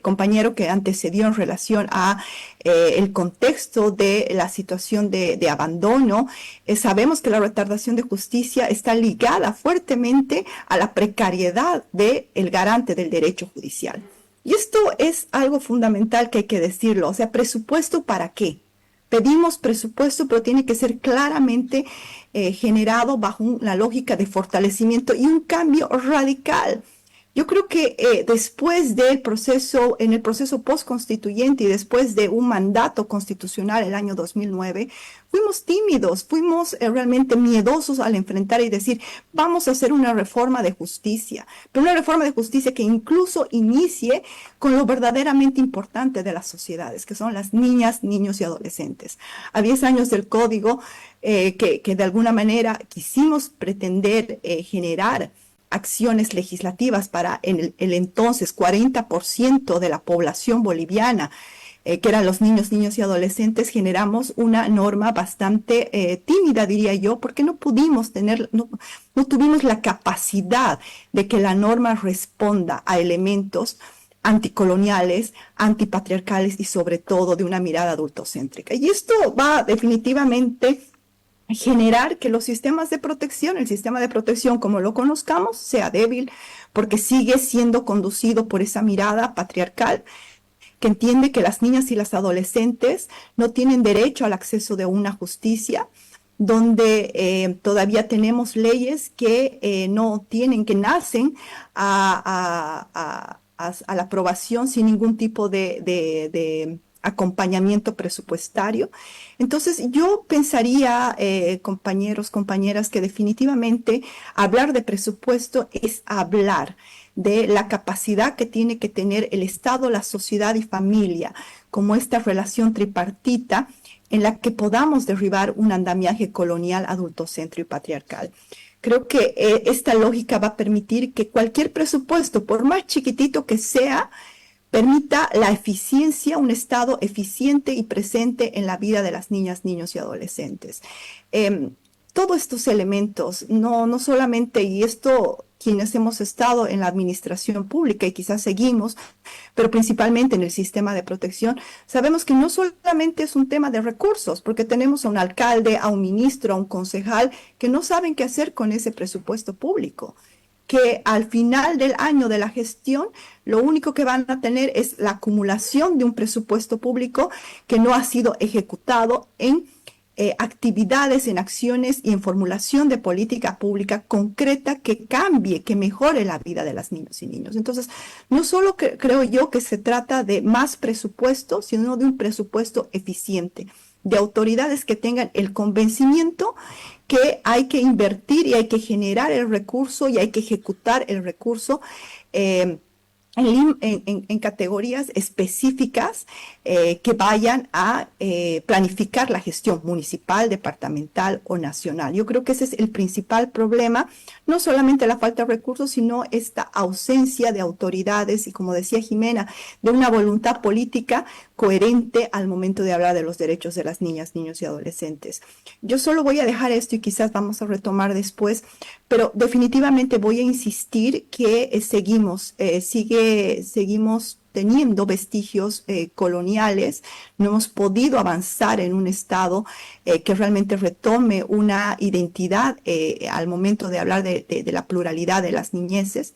compañero que antecedió en relación a el contexto de la situación de abandono. Sabemos que la retardación de justicia está ligada fuertemente a la precariedad del garante del derecho judicial. Y esto es algo fundamental que hay que decirlo. O sea, ¿presupuesto para qué? Pedimos presupuesto, pero tiene que ser claramente generado bajo una lógica de fortalecimiento y un cambio radical. Yo creo que después del proceso, en el proceso postconstituyente y después de un mandato constitucional el año 2009, fuimos tímidos, fuimos realmente miedosos al enfrentar y decir, vamos a hacer una reforma de justicia, pero una reforma de justicia que incluso inicie con lo verdaderamente importante de las sociedades, que son las niñas, niños y adolescentes. A 10 años del código, que de alguna manera quisimos pretender generar acciones legislativas para el entonces 40% de la población boliviana, que eran los niños, niñas y adolescentes, generamos una norma bastante tímida, diría yo, porque no tuvimos la capacidad de que la norma responda a elementos anticoloniales, antipatriarcales y sobre todo de una mirada adultocéntrica. Y esto va definitivamente generar que los sistemas de protección, el sistema de protección como lo conozcamos, sea débil, porque sigue siendo conducido por esa mirada patriarcal que entiende que las niñas y las adolescentes no tienen derecho al acceso de una justicia, donde todavía tenemos leyes que no tienen, que nacen a la aprobación sin ningún tipo de acompañamiento presupuestario. Entonces yo pensaría, compañeros, compañeras, que definitivamente hablar de presupuesto es hablar de la capacidad que tiene que tener el Estado, la sociedad y familia, como esta relación tripartita en la que podamos derribar un andamiaje colonial, adultocéntrico y patriarcal. Creo que esta lógica va a permitir que cualquier presupuesto, por más chiquitito que sea, permita la eficiencia, un Estado eficiente y presente en la vida de las niñas, niños y adolescentes. Todos estos elementos, no solamente, y esto quienes hemos estado en la administración pública y quizás seguimos, pero principalmente en el sistema de protección, sabemos que no solamente es un tema de recursos, porque tenemos a un alcalde, a un ministro, a un concejal que no saben qué hacer con ese presupuesto público, que al final del año de la gestión lo único que van a tener es la acumulación de un presupuesto público que no ha sido ejecutado en actividades, en acciones y en formulación de política pública concreta que cambie, que mejore la vida de las niñas y niños. Entonces, no solo creo yo que se trata de más presupuesto, sino de un presupuesto eficiente, de autoridades que tengan el convencimiento que hay que invertir y hay que generar el recurso y hay que ejecutar el recurso en categorías específicas que vayan a planificar la gestión municipal, departamental o nacional. Yo creo que ese es el principal problema, no solamente la falta de recursos, sino esta ausencia de autoridades y, como decía Jimena, de una voluntad política coherente al momento de hablar de los derechos de las niñas, niños y adolescentes. Yo solo voy a dejar esto y quizás vamos a retomar después, pero definitivamente voy a insistir que seguimos teniendo vestigios coloniales, no hemos podido avanzar en un Estado que realmente retome una identidad al momento de hablar de la pluralidad de las niñeces.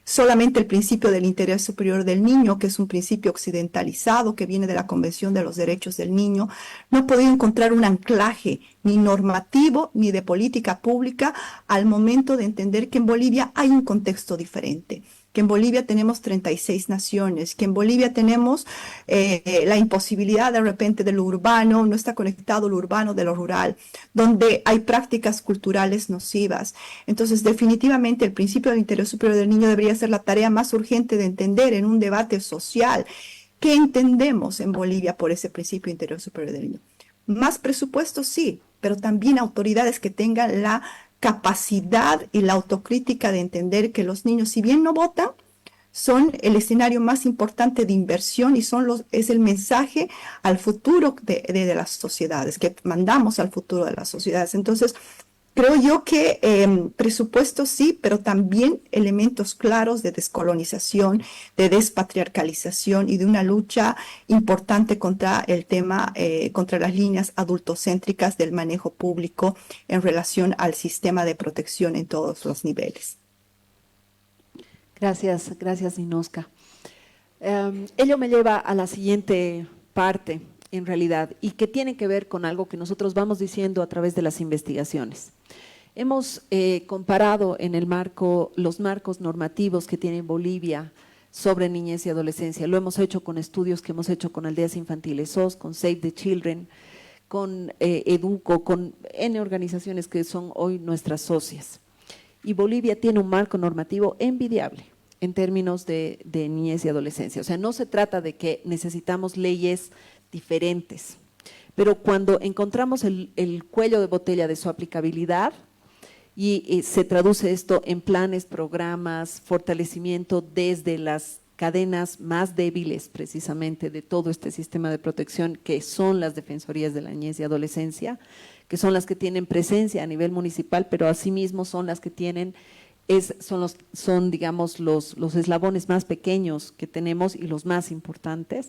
Solamente el principio del interés superior del niño, que es un principio occidentalizado que viene de la Convención de los Derechos del Niño, no ha podido encontrar un anclaje ni normativo ni de política pública al momento de entender que en Bolivia hay un contexto diferente, que en Bolivia tenemos 36 naciones, que en Bolivia tenemos la imposibilidad de repente de lo urbano, no está conectado lo urbano de lo rural, donde hay prácticas culturales nocivas. Entonces, definitivamente el principio del interés superior del niño debería ser la tarea más urgente de entender en un debate social. ¿Qué entendemos en Bolivia por ese principio de interés superior del niño? Más presupuesto, sí, pero también autoridades que tengan la capacidad y la autocrítica de entender que los niños, si bien no votan, son el escenario más importante de inversión y es el mensaje al futuro de las sociedades, que mandamos al futuro de las sociedades. Entonces, creo yo que presupuesto sí, pero también elementos claros de descolonización, de despatriarcalización y de una lucha importante contra el tema, contra las líneas adultocéntricas del manejo público en relación al sistema de protección en todos los niveles. Gracias, gracias, Ninoska. Ello me lleva a la siguiente parte, en realidad, y que tiene que ver con algo que nosotros vamos diciendo a través de las investigaciones. Hemos comparado en el marco, los marcos normativos que tiene Bolivia sobre niñez y adolescencia. Lo hemos hecho con estudios que hemos hecho con Aldeas Infantiles SOS, con Save the Children, con Educo, con N organizaciones que son hoy nuestras socias. Y Bolivia tiene un marco normativo envidiable en términos de niñez y adolescencia. O sea, no se trata de que necesitamos leyes diferentes, pero cuando encontramos el cuello de botella de su aplicabilidad y se traduce esto en planes, programas, fortalecimiento desde las cadenas más débiles precisamente de todo este sistema de protección que son las defensorías de la niñez y adolescencia, que son las que tienen presencia a nivel municipal, pero asimismo son las que tienen, son digamos los eslabones más pequeños que tenemos y los más importantes,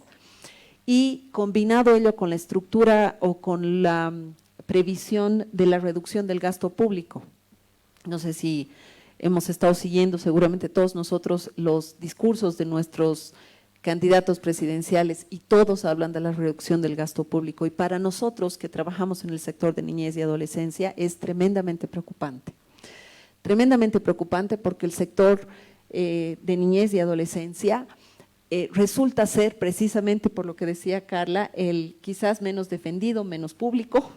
y combinado ello con la estructura o con la previsión de la reducción del gasto público. No sé si hemos estado siguiendo seguramente todos nosotros los discursos de nuestros candidatos presidenciales y todos hablan de la reducción del gasto público y para nosotros que trabajamos en el sector de niñez y adolescencia es tremendamente preocupante. Tremendamente preocupante porque el sector de niñez y adolescencia resulta ser precisamente por lo que decía Carla, el quizás menos defendido, menos público,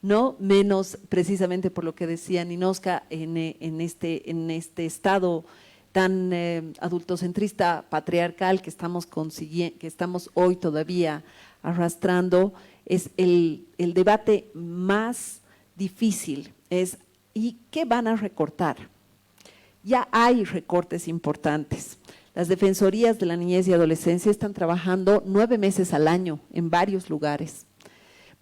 ¿no? Menos precisamente por lo que decía Ninoska en este estado tan adultocentrista, patriarcal que estamos hoy todavía arrastrando, es el debate más difícil, es ¿y qué van a recortar? Ya hay recortes importantes. Las defensorías de la niñez y adolescencia están trabajando 9 meses al año en varios lugares,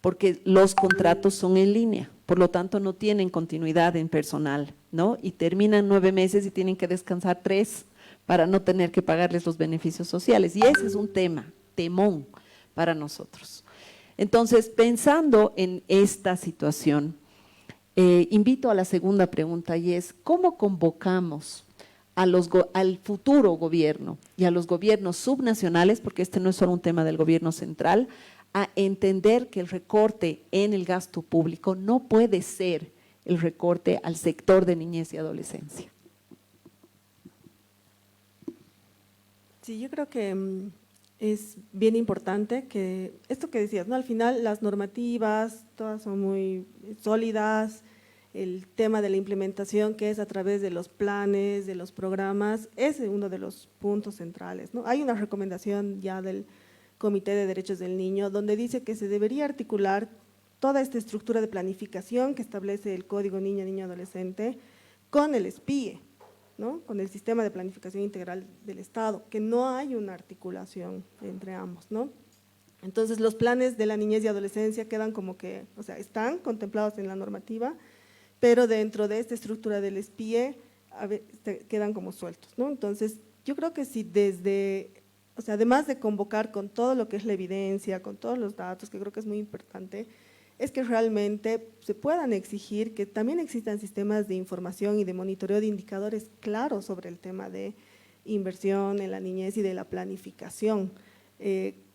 porque los contratos son en línea, por lo tanto no tienen continuidad en personal, ¿no? Y terminan 9 meses y tienen que descansar 3 para no tener que pagarles los beneficios sociales. Y ese es un temón para nosotros. Entonces, pensando en esta situación, invito a la segunda pregunta y es, ¿cómo convocamos al futuro gobierno y a los gobiernos subnacionales, porque este no es solo un tema del gobierno central, a entender que el recorte en el gasto público no puede ser el recorte al sector de niñez y adolescencia? Sí, yo creo que es bien importante que esto que decías, ¿no? Al final las normativas todas son muy sólidas, el tema de la implementación que es a través de los planes, de los programas, es uno de los puntos centrales, ¿no? Hay una recomendación ya del Comité de Derechos del Niño donde dice que se debería articular toda esta estructura de planificación que establece el Código Niña, Niño, Adolescente con el SPIE, ¿no? Con el Sistema de Planificación Integral del Estado, que no hay una articulación entre ambos, ¿no? Entonces los planes de la niñez y adolescencia quedan como que, o sea, están contemplados en la normativa, pero dentro de esta estructura del SPIE quedan como sueltos, ¿no? Entonces, yo creo que si o sea, además de convocar con todo lo que es la evidencia, con todos los datos, que creo que es muy importante, es que realmente se puedan exigir que también existan sistemas de información y de monitoreo de indicadores claros sobre el tema de inversión en la niñez y de la planificación.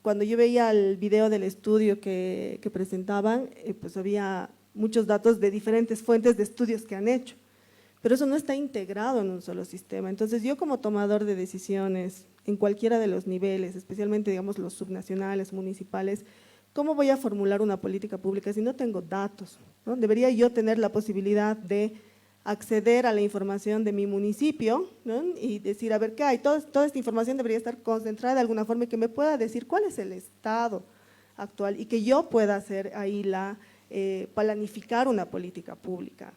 Cuando yo veía el video del estudio que presentaban, pues había muchos datos de diferentes fuentes de estudios que han hecho, pero eso no está integrado en un solo sistema. Entonces yo como tomador de decisiones en cualquiera de los niveles, especialmente digamos los subnacionales, municipales, ¿cómo voy a formular una política pública si no tengo datos, ¿no? Debería yo tener la posibilidad de acceder a la información de mi municipio, ¿no? Y decir, a ver, ¿qué hay? Toda esta información debería estar concentrada de alguna forma y que me pueda decir cuál es el estado actual y que yo pueda hacer ahí planificar una política pública.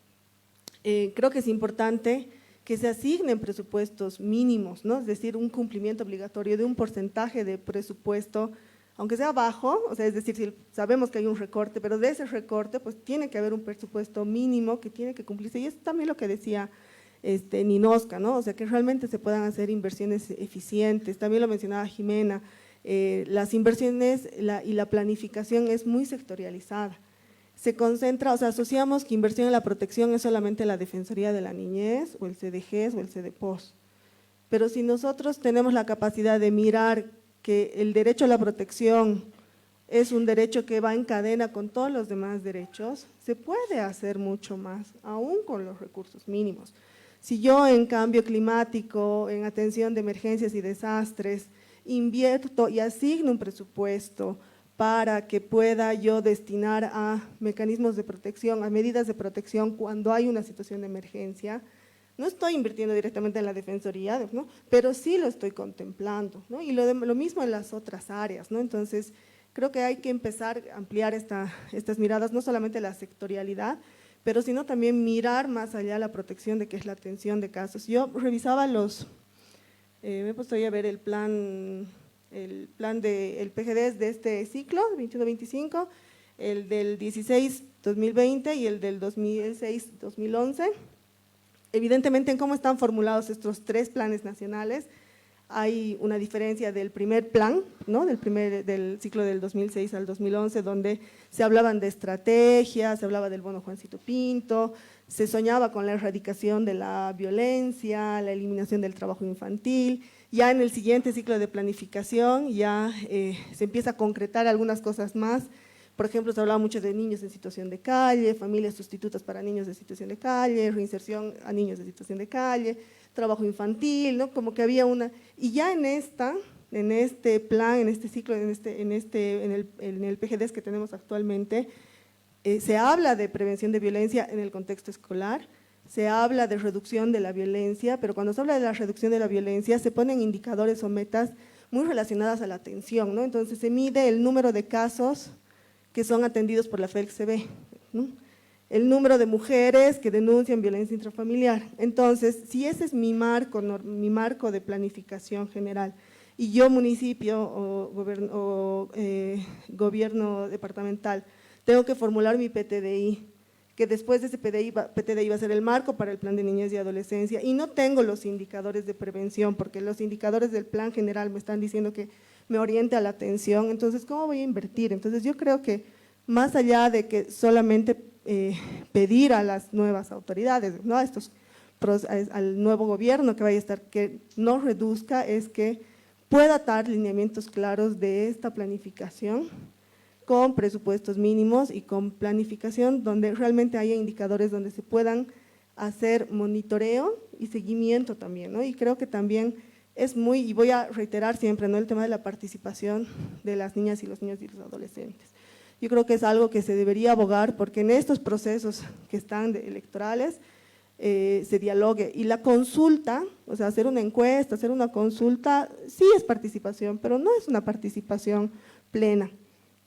Creo que es importante que se asignen presupuestos mínimos, ¿no? Es decir, un cumplimiento obligatorio de un porcentaje de presupuesto, aunque sea bajo, o sea, es decir, si sabemos que hay un recorte, pero de ese recorte pues tiene que haber un presupuesto mínimo que tiene que cumplirse, y es también lo que decía Ninosca, ¿no? O sea, que realmente se puedan hacer inversiones eficientes. También lo mencionaba Jimena, las inversiones y la planificación es muy sectorializada. Se concentra, o sea, asociamos que inversión en la protección es solamente la Defensoría de la Niñez o el CDGES o el CDPOS, pero si nosotros tenemos la capacidad de mirar que el derecho a la protección es un derecho que va en cadena con todos los demás derechos, se puede hacer mucho más, aún con los recursos mínimos. Si yo en cambio climático, en atención de emergencias y desastres, invierto y asigno un presupuesto para que pueda yo destinar a mecanismos de protección, a medidas de protección cuando hay una situación de emergencia, no estoy invirtiendo directamente en la defensoría, ¿no? Pero sí lo estoy contemplando, ¿no? Y lo mismo en las otras áreas, ¿no? Entonces, creo que hay que empezar a ampliar estas miradas, no solamente la sectorialidad, pero sino también mirar más allá la protección de qué es la atención de casos. Yo revisaba me he puesto ahí a ver el plan del PGD de este ciclo, 21-25, el del 16-2020 y el del 2006-2011. Evidentemente, en cómo están formulados estos tres planes nacionales, hay una diferencia del primer plan, ¿no? del ciclo del 2006 al 2011, donde se hablaban de estrategias, se hablaba del bono Juancito Pinto, se soñaba con la erradicación de la violencia, la eliminación del trabajo infantil. Ya en el siguiente ciclo de planificación ya se empieza a concretar algunas cosas más. Por ejemplo, se hablaba mucho de niños en situación de calle, familias sustitutas para niños en situación de calle, reinserción a niños en situación de calle, trabajo infantil, ¿no? Como que había una… Y ya en este plan, en este ciclo, en el PGD que tenemos actualmente, se habla de prevención de violencia en el contexto escolar, se habla de reducción de la violencia, pero cuando se habla de la reducción de la violencia se ponen indicadores o metas muy relacionadas a la atención, ¿no? Entonces se mide el número de casos que son atendidos por la FELCB, ¿no? El número de mujeres que denuncian violencia intrafamiliar. Entonces, si ese es mi marco de planificación general, y yo municipio o gobierno departamental tengo que formular mi PTDI, que después de ese PTDI va a ser el marco para el plan de niñez y adolescencia, y no tengo los indicadores de prevención, porque los indicadores del plan general me están diciendo que me oriente a la atención, entonces, ¿cómo voy a invertir? Entonces, yo creo que más allá de que solamente pedir a las nuevas autoridades, ¿no? Al nuevo gobierno que vaya a estar, que no reduzca, es que pueda dar lineamientos claros de esta planificación con presupuestos mínimos y con planificación donde realmente haya indicadores donde se puedan hacer monitoreo y seguimiento también, ¿no? Y creo que también es y voy a reiterar siempre, ¿no? El tema de la participación de las niñas y los niños y los adolescentes. Yo creo que es algo que se debería abogar porque en estos procesos que están electorales se dialogue. Y la consulta, o sea, hacer una encuesta, hacer una consulta, sí es participación, pero no es una participación plena,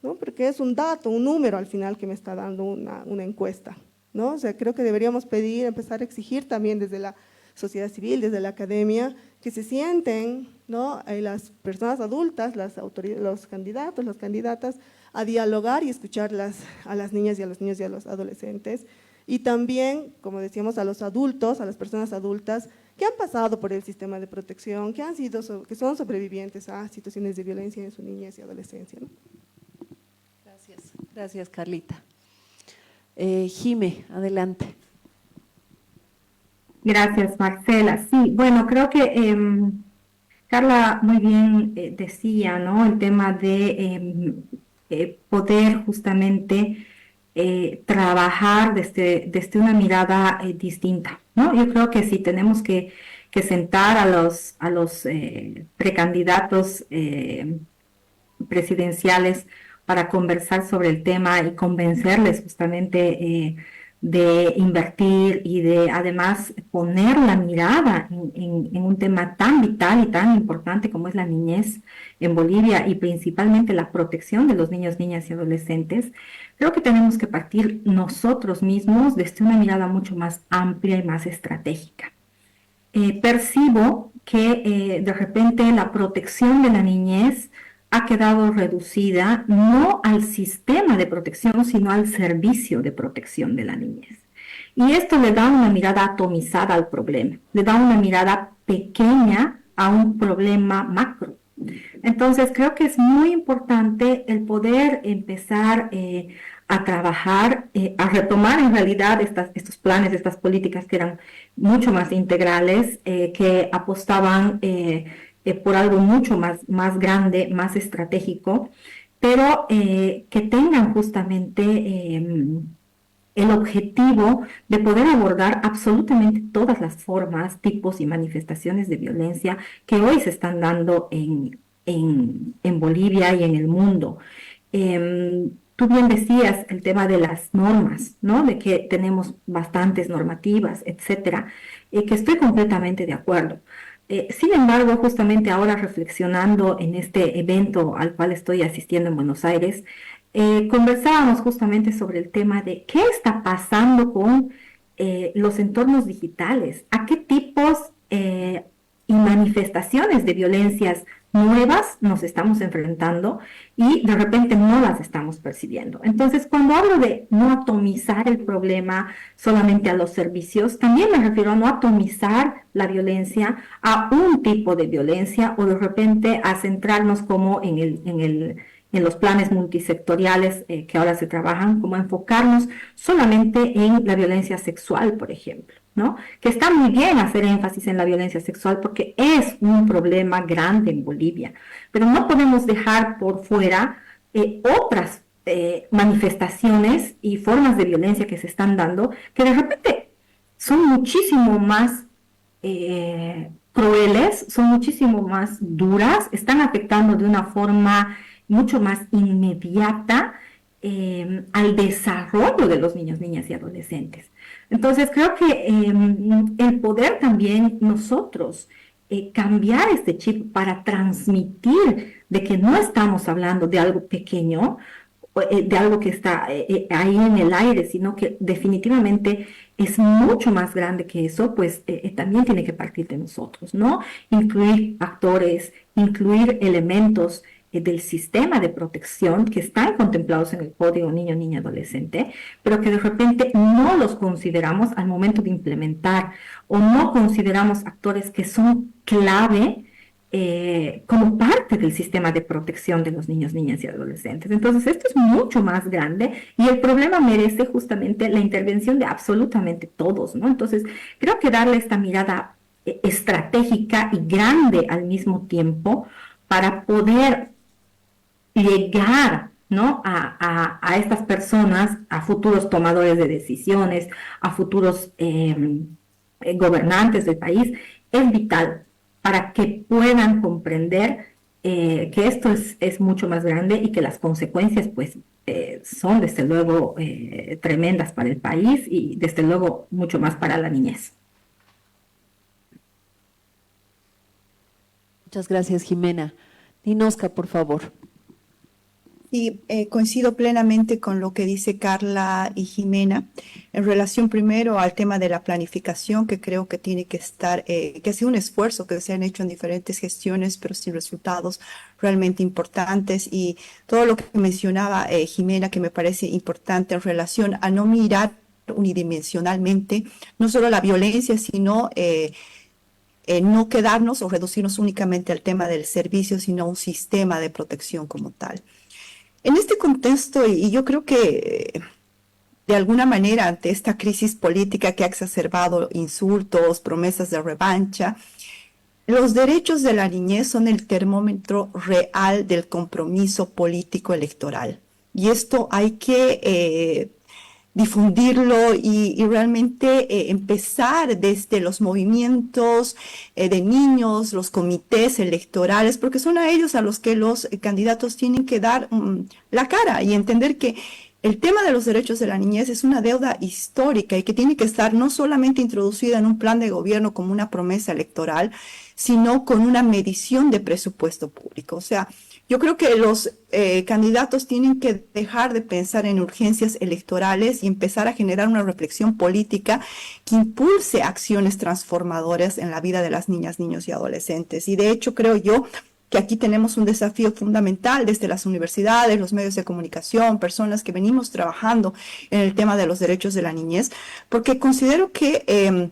¿no? Porque es un dato, un número al final que me está dando una encuesta, ¿no? O sea, creo que deberíamos empezar a exigir también desde la sociedad civil, desde la academia, que se sienten, ¿no? Las personas adultas, las autoridades, los candidatos, las candidatas, a dialogar y escuchar a las niñas y a los niños y a los adolescentes, y también, como decíamos, a los adultos, a las personas adultas que han pasado por el sistema de protección, que son sobrevivientes a situaciones de violencia en su niñez y adolescencia, ¿no? Gracias Carlita. Jime, adelante. Gracias, Marcela. Sí, bueno, creo que Carla muy bien decía, ¿no? El tema de poder justamente trabajar desde una mirada distinta, ¿no? Yo creo que sí tenemos que sentar a los precandidatos presidenciales para conversar sobre el tema y convencerles justamente de invertir y de además poner la mirada en un tema tan vital y tan importante como es la niñez en Bolivia y principalmente la protección de los niños, niñas y adolescentes, creo que tenemos que partir nosotros mismos desde una mirada mucho más amplia y más estratégica. Percibo que de repente la protección de la niñez ha quedado reducida no al sistema de protección, sino al servicio de protección de la niñez. Y esto le da una mirada atomizada al problema, le da una mirada pequeña a un problema macro. Entonces, creo que es muy importante el poder empezar a trabajar, a retomar en realidad estos planes, estas políticas que eran mucho más integrales, que apostaban por algo mucho más grande, más estratégico, pero que tengan justamente el objetivo de poder abordar absolutamente todas las formas, tipos y manifestaciones de violencia que hoy se están dando en Bolivia y en el mundo. Tú bien decías el tema de las normas, ¿no? De que tenemos bastantes normativas, etcétera, que estoy completamente de acuerdo. Sin embargo, justamente ahora reflexionando en este evento al cual estoy asistiendo en Buenos Aires, conversábamos justamente sobre el tema de qué está pasando con los entornos digitales, a qué tipos y manifestaciones de violencias nuevas nos estamos enfrentando y de repente no las estamos percibiendo. Entonces, cuando hablo de no atomizar el problema solamente a los servicios, también me refiero a no atomizar la violencia a un tipo de violencia o de repente a centrarnos como en los planes multisectoriales que ahora se trabajan, como enfocarnos solamente en la violencia sexual, por ejemplo, ¿no? Que está muy bien hacer énfasis en la violencia sexual porque es un problema grande en Bolivia, pero no podemos dejar por fuera otras manifestaciones y formas de violencia que se están dando, que de repente son muchísimo más crueles, son muchísimo más duras, están afectando de una forma mucho más inmediata al desarrollo de los niños, niñas y adolescentes. Entonces, creo que el poder también nosotros cambiar este chip para transmitir de que no estamos hablando de algo pequeño, de algo que está ahí en el aire, sino que definitivamente es mucho más grande que eso, pues también tiene que partir de nosotros, ¿no? Incluir actores, incluir elementos del sistema de protección que están contemplados en el Código Niño, Niña, Adolescente, pero que de repente no los consideramos al momento de implementar o no consideramos actores que son clave como parte del sistema de protección de los niños, niñas y adolescentes. Entonces, esto es mucho más grande y el problema merece justamente la intervención de absolutamente todos, ¿no? Entonces, creo que darle esta mirada estratégica y grande al mismo tiempo para poder llegar, ¿no? a estas personas, a futuros tomadores de decisiones, a futuros gobernantes del país, es vital para que puedan comprender que esto es mucho más grande y que las consecuencias, pues, son desde luego tremendas para el país y desde luego mucho más para la niñez. Muchas gracias, Jimena. Ninosca, por favor. Sí, coincido plenamente con lo que dice Carla y Jimena en relación primero al tema de la planificación, que creo que tiene que estar, que ha sido un esfuerzo que se han hecho en diferentes gestiones, pero sin resultados realmente importantes. Y todo lo que mencionaba Jimena, que me parece importante en relación a no mirar unidimensionalmente, no solo la violencia, sino no quedarnos o reducirnos únicamente al tema del servicio, sino un sistema de protección como tal. En este contexto, y yo creo que de alguna manera ante esta crisis política que ha exacerbado insultos, promesas de revancha, los derechos de la niñez son el termómetro real del compromiso político electoral. Y esto hay que difundirlo y realmente empezar desde los movimientos de niños, los comités electorales, porque son a ellos a los que los candidatos tienen que dar la cara y entender que el tema de los derechos de la niñez es una deuda histórica y que tiene que estar no solamente introducida en un plan de gobierno como una promesa electoral, sino con una medición de presupuesto público. O sea, yo creo que los candidatos tienen que dejar de pensar en urgencias electorales y empezar a generar una reflexión política que impulse acciones transformadoras en la vida de las niñas, niños y adolescentes. Y de hecho, creo yo que aquí tenemos un desafío fundamental desde las universidades, los medios de comunicación, personas que venimos trabajando en el tema de los derechos de la niñez, porque considero que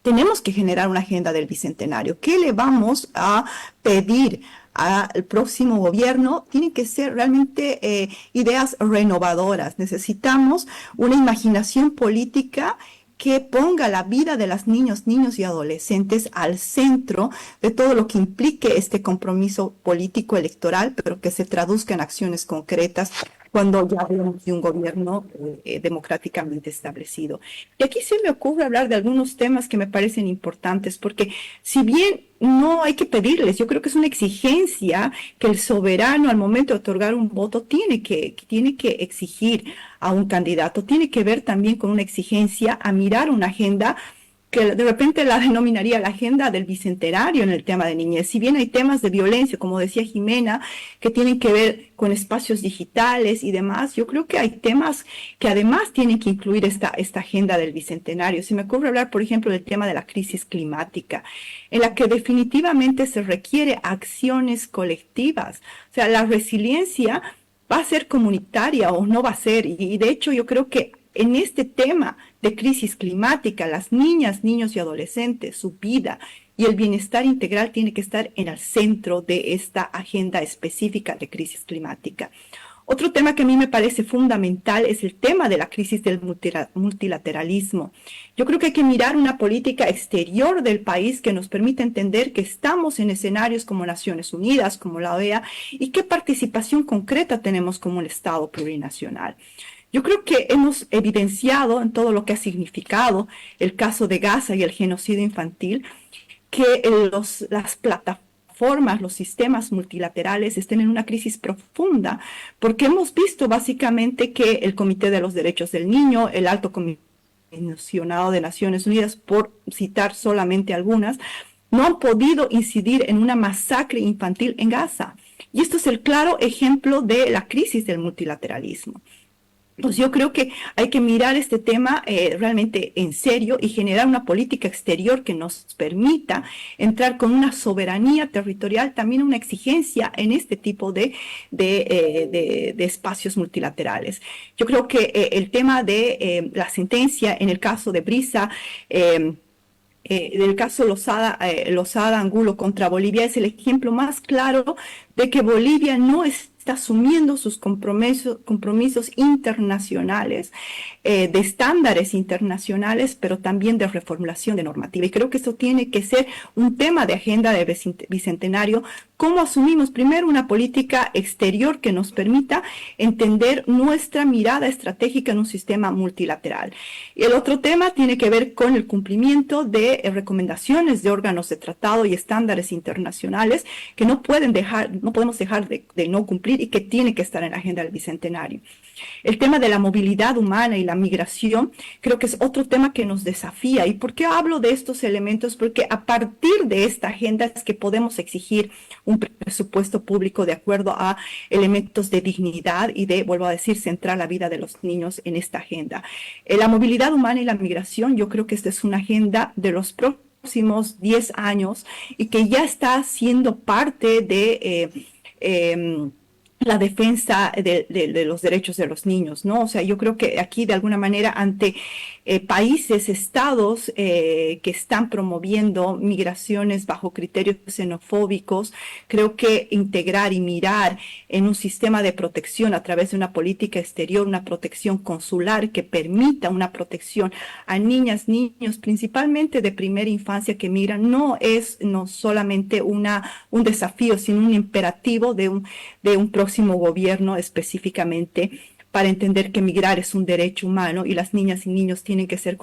tenemos que generar una agenda del Bicentenario. ¿Qué le vamos a pedir al próximo gobierno? Tienen que ser realmente ideas renovadoras. Necesitamos una imaginación política que ponga la vida de las niños y adolescentes al centro de todo lo que implique este compromiso político electoral, pero que se traduzca en acciones concretas cuando ya hablamos de un gobierno democráticamente establecido. Y aquí se me ocurre hablar de algunos temas que me parecen importantes, porque si bien no hay que pedirles, yo creo que es una exigencia que el soberano al momento de otorgar un voto tiene que exigir a un candidato, tiene que ver también con una exigencia a mirar una agenda que de repente la denominaría la agenda del bicentenario en el tema de niñez. Si bien hay temas de violencia, como decía Jimena, que tienen que ver con espacios digitales y demás, yo creo que hay temas que además tienen que incluir esta agenda del bicentenario. Se me ocurre hablar, por ejemplo, del tema de la crisis climática, en la que definitivamente se requiere acciones colectivas. O sea, la resiliencia va a ser comunitaria o no va a ser, y de hecho yo creo que en este tema de crisis climática, las niñas, niños y adolescentes, su vida y el bienestar integral tiene que estar en el centro de esta agenda específica de crisis climática. Otro tema que a mí me parece fundamental es el tema de la crisis del multilateralismo. Yo creo que hay que mirar una política exterior del país que nos permita entender que estamos en escenarios como Naciones Unidas, como la OEA, y qué participación concreta tenemos como un Estado plurinacional. Yo creo que hemos evidenciado en todo lo que ha significado el caso de Gaza y el genocidio infantil, que las plataformas, los sistemas multilaterales estén en una crisis profunda, porque hemos visto básicamente que el Comité de los Derechos del Niño, el Alto Comisionado de Naciones Unidas, por citar solamente algunas, no han podido incidir en una masacre infantil en Gaza. Y esto es el claro ejemplo de la crisis del multilateralismo. Pues yo creo que hay que mirar este tema realmente en serio y generar una política exterior que nos permita entrar con una soberanía territorial, también una exigencia en este tipo de espacios multilaterales. Yo creo que el tema de la sentencia en el caso de Brisa, del caso Lozada Angulo contra Bolivia, es el ejemplo más claro de que Bolivia no está asumiendo sus compromisos internacionales, de estándares internacionales, pero también de reformulación de normativa. Y creo que esto tiene que ser un tema de agenda de bicentenario. ¿Cómo asumimos primero una política exterior que nos permita entender nuestra mirada estratégica en un sistema multilateral? Y el otro tema tiene que ver con el cumplimiento de recomendaciones de órganos de tratado y estándares internacionales que no podemos dejar de no cumplir y que tiene que estar en la agenda del bicentenario. El tema de la movilidad humana y la migración creo que es otro tema que nos desafía. ¿Y por qué hablo de estos elementos? Porque a partir de esta agenda es que podemos exigir un presupuesto público de acuerdo a elementos de dignidad y de, vuelvo a decir, centrar la vida de los niños en esta agenda. La movilidad humana y la migración, yo creo que esta es una agenda de los próximos 10 años y que ya está siendo parte de la defensa de los derechos de los niños, ¿no? O sea, yo creo que aquí de alguna manera ante países, estados que están promoviendo migraciones bajo criterios xenofóbicos, creo que integrar y mirar en un sistema de protección a través de una política exterior, una protección consular que permita una protección a niñas, niños, principalmente de primera infancia que migran, no solamente un desafío, sino un imperativo de un próximo gobierno específicamente para entender que migrar es un derecho humano y las niñas y niños tienen que ser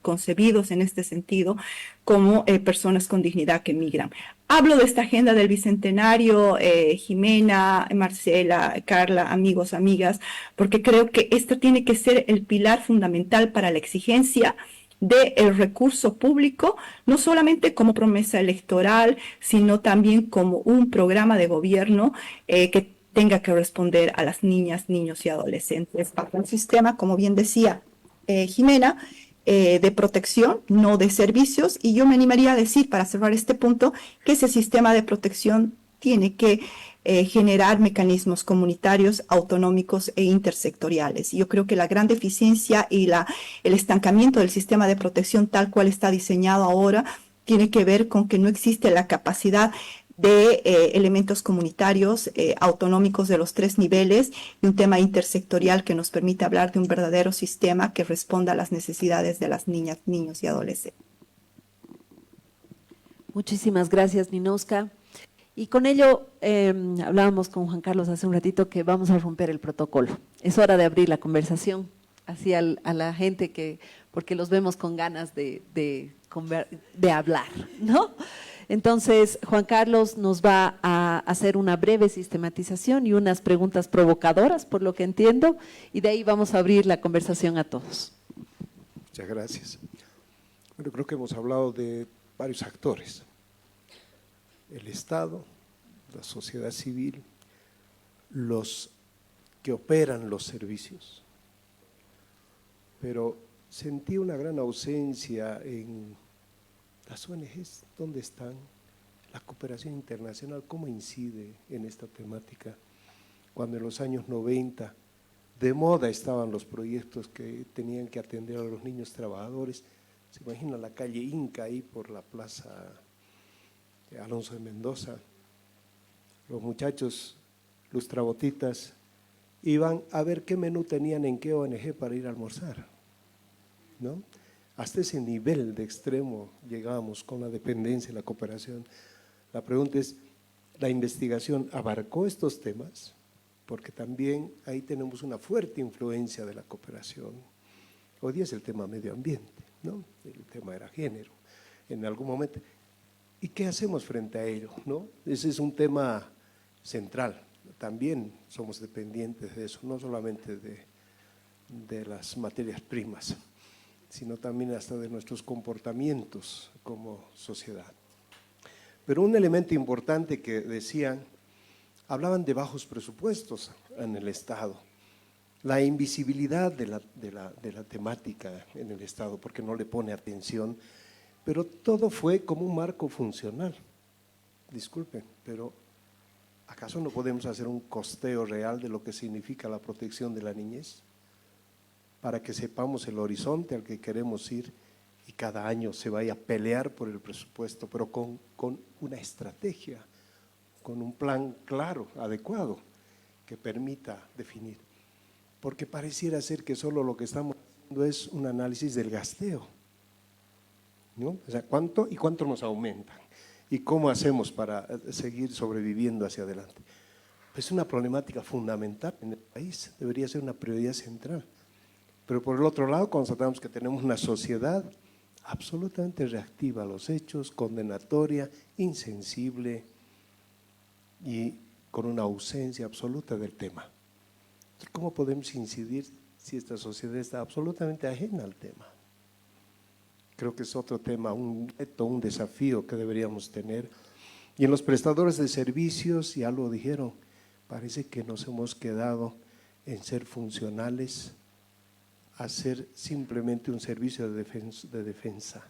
concebidos en este sentido como personas con dignidad que migran. Hablo de esta agenda del Bicentenario, Jimena, Marcela, Carla, amigos, amigas, porque creo que esto tiene que ser el pilar fundamental para la exigencia del recurso público, no solamente como promesa electoral, sino también como un programa de gobierno que tenga que responder a las niñas, niños y adolescentes bajo un sistema, como bien decía Jimena, de protección, no de servicios, y yo me animaría a decir, para cerrar este punto, que ese sistema de protección tiene que generar mecanismos comunitarios, autonómicos e intersectoriales. Yo creo que la gran deficiencia y el estancamiento del sistema de protección tal cual está diseñado ahora tiene que ver con que no existe la capacidad de elementos comunitarios autonómicos de los 3 niveles y un tema intersectorial que nos permite hablar de un verdadero sistema que responda a las necesidades de las niñas, niños y adolescentes. Muchísimas gracias, Ninouska. Y con ello hablábamos con Juan Carlos hace un ratito que vamos a romper el protocolo. Es hora de abrir la conversación hacia a la gente porque los vemos con ganas de hablar, ¿no? Entonces, Juan Carlos nos va a hacer una breve sistematización y unas preguntas provocadoras, por lo que entiendo, y de ahí vamos a abrir la conversación a todos. Muchas gracias. Bueno, creo que hemos hablado de varios actores: el Estado, la sociedad civil, los que operan los servicios. Pero sentí una gran ausencia en las ONGs. ¿Dónde están? La cooperación internacional, ¿cómo incide en esta temática? Cuando en los años 90 de moda estaban los proyectos que tenían que atender a los niños trabajadores. Se imagina la calle Inca ahí por la plaza Alonso de Mendoza. Los muchachos, los trabotitas, iban a ver qué menú tenían en qué ONG para ir a almorzar, ¿no? Hasta ese nivel de extremo llegábamos con la dependencia y la cooperación. La pregunta es, ¿la investigación abarcó estos temas? Porque también ahí tenemos una fuerte influencia de la cooperación. Hoy día es el tema medio ambiente, ¿no? El tema era género, en algún momento. ¿Y qué hacemos frente a ello, no? Ese es un tema central. También somos dependientes de eso, no solamente de las materias primas, sino también hasta de nuestros comportamientos como sociedad. Pero un elemento importante que decían, hablaban de bajos presupuestos en el Estado, la invisibilidad de la temática en el Estado, porque no le pone atención, pero todo fue como un marco funcional. Disculpen, pero ¿acaso no podemos hacer un costeo real de lo que significa la protección de la niñez? Para que sepamos el horizonte al que queremos ir y cada año se vaya a pelear por el presupuesto, pero con una estrategia, con un plan claro, adecuado, que permita definir. Porque pareciera ser que solo lo que estamos haciendo es un análisis del gasteo, ¿no? O sea, ¿cuánto y cuánto nos aumentan? ¿Y cómo hacemos para seguir sobreviviendo hacia adelante? Es una problemática fundamental en el país, debería ser una prioridad central. Pero por el otro lado constatamos que tenemos una sociedad absolutamente reactiva a los hechos, condenatoria, insensible y con una ausencia absoluta del tema. ¿Cómo podemos incidir si esta sociedad está absolutamente ajena al tema? Creo que es otro tema, un reto, un desafío que deberíamos tener. Y en los prestadores de servicios, ya lo dijeron, parece que nos hemos quedado en ser funcionales, hacer simplemente un servicio de defensa,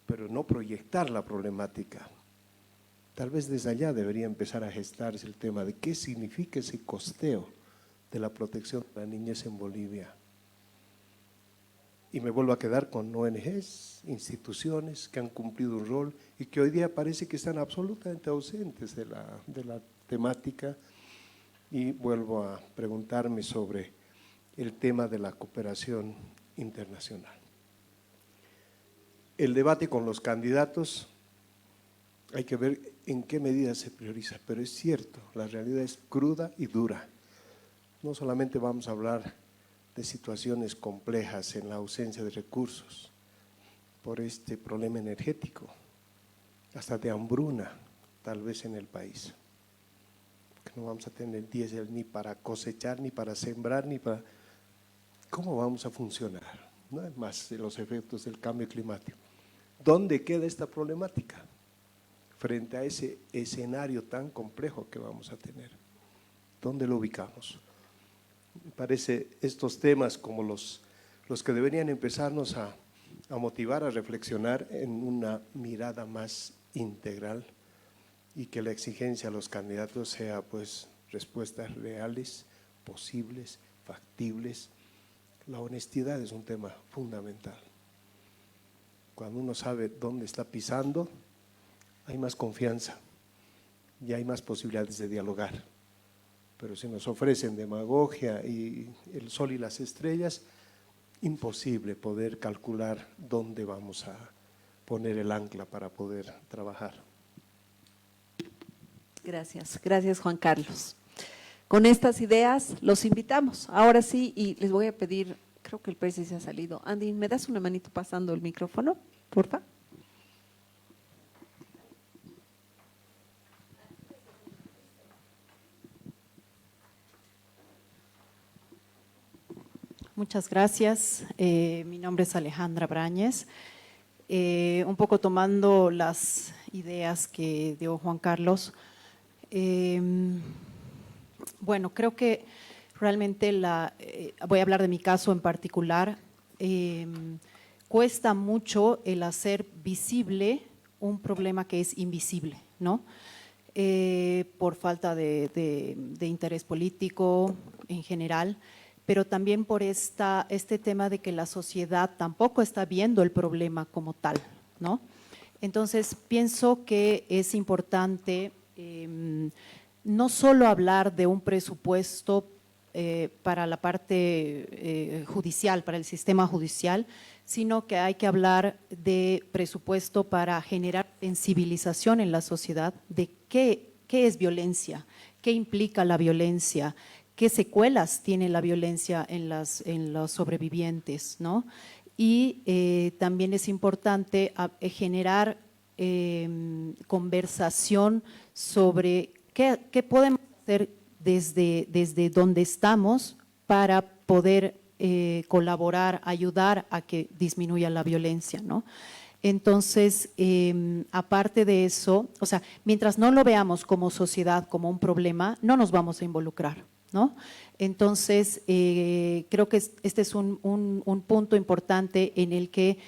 pero no proyectar la problemática. Tal vez desde allá debería empezar a gestarse el tema de qué significa ese costeo de la protección de la niñez en Bolivia. Y me vuelvo a quedar con ONGs, instituciones que han cumplido un rol y que hoy día parece que están absolutamente ausentes de la temática. Y vuelvo a preguntarme sobre el tema de la cooperación internacional. El debate con los candidatos, hay que ver en qué medida se prioriza, pero es cierto, la realidad es cruda y dura. No solamente vamos a hablar de situaciones complejas en la ausencia de recursos por este problema energético. hasta de hambruna, tal vez en el país. Porque no vamos a tener diésel ni para cosechar, ni para sembrar, ni para… ¿Cómo vamos a funcionar? No es más de los efectos del cambio climático. ¿Dónde queda esta problemática frente a ese escenario tan complejo que vamos a tener? ¿Dónde lo ubicamos? Me parece estos temas como los que deberían empezarnos a motivar, a reflexionar en una mirada más integral y que la exigencia a los candidatos sea pues respuestas reales, posibles, factibles. La honestidad es un tema fundamental. Cuando uno sabe dónde está pisando, hay más confianza y hay más posibilidades de dialogar. Pero si nos ofrecen demagogia y el sol y las estrellas, imposible poder calcular dónde vamos a poner el ancla para poder trabajar. Gracias, gracias Juan Carlos. Con estas ideas los invitamos. Ahora sí, y les voy a pedir, creo que el presi se ha salido. Andy, ¿me das una manito pasando el micrófono, porfa? Muchas gracias. Mi nombre es Alejandra Brañez. Un poco tomando las ideas que dio Juan Carlos. Bueno, creo que realmente voy a hablar de mi caso en particular. Cuesta mucho el hacer visible un problema que es invisible, ¿no? Por falta de interés político en general, pero también por este tema de que la sociedad tampoco está viendo el problema como tal, ¿no? Entonces, pienso que es importante no solo hablar de un presupuesto para la parte judicial, para el sistema judicial, sino que hay que hablar de presupuesto para generar sensibilización en la sociedad de qué es violencia, qué implica la violencia, qué secuelas tiene la violencia en los sobrevivientes, ¿no? Y también es importante generar conversación sobre qué podemos hacer desde donde estamos para poder colaborar, ayudar a que disminuya la violencia, ¿no? Entonces, aparte de eso, o sea, mientras no lo veamos como sociedad, como un problema, no nos vamos a involucrar, ¿no? Entonces, creo que este es un punto importante en el que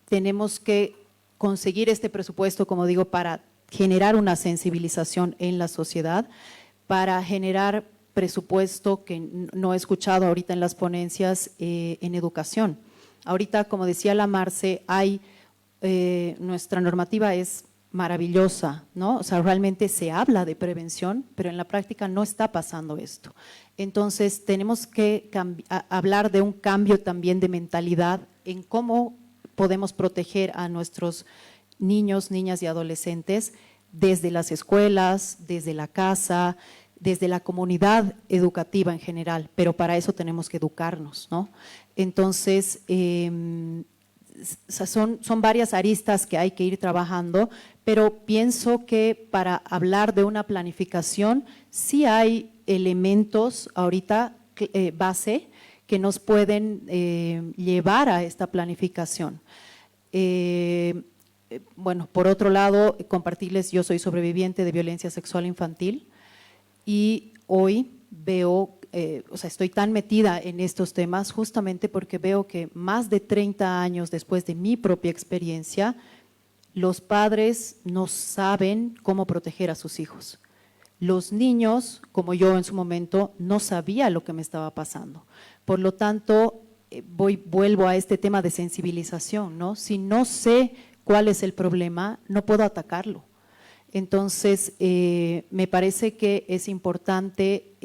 tenemos que conseguir este presupuesto, como digo, para generar una sensibilización en la sociedad, para generar presupuesto que no he escuchado ahorita en las ponencias en educación. Ahorita, como decía la Marce, nuestra normativa es maravillosa, ¿no? O sea, realmente se habla de prevención, pero en la práctica no está pasando esto. Entonces, tenemos que hablar de un cambio también de mentalidad en cómo podemos proteger a nuestros niños, niñas y adolescentes desde las escuelas, desde la casa, desde la comunidad educativa en general, pero para eso tenemos que educarnos, ¿no? Entonces, son varias aristas que hay que ir trabajando, pero pienso que para hablar de una planificación sí hay elementos ahorita base que nos pueden llevar a esta planificación. Bueno, por otro lado, compartirles, yo soy sobreviviente de violencia sexual infantil y hoy veo, o sea, estoy tan metida en estos temas justamente porque veo que más de 30 años después de mi propia experiencia, los padres no saben cómo proteger a sus hijos. Los niños, como yo en su momento, no sabía lo que me estaba pasando. Por lo tanto, vuelvo a este tema de sensibilización, ¿no? Si no sé cuál es el problema, no puedo atacarlo. Entonces, me parece que es importante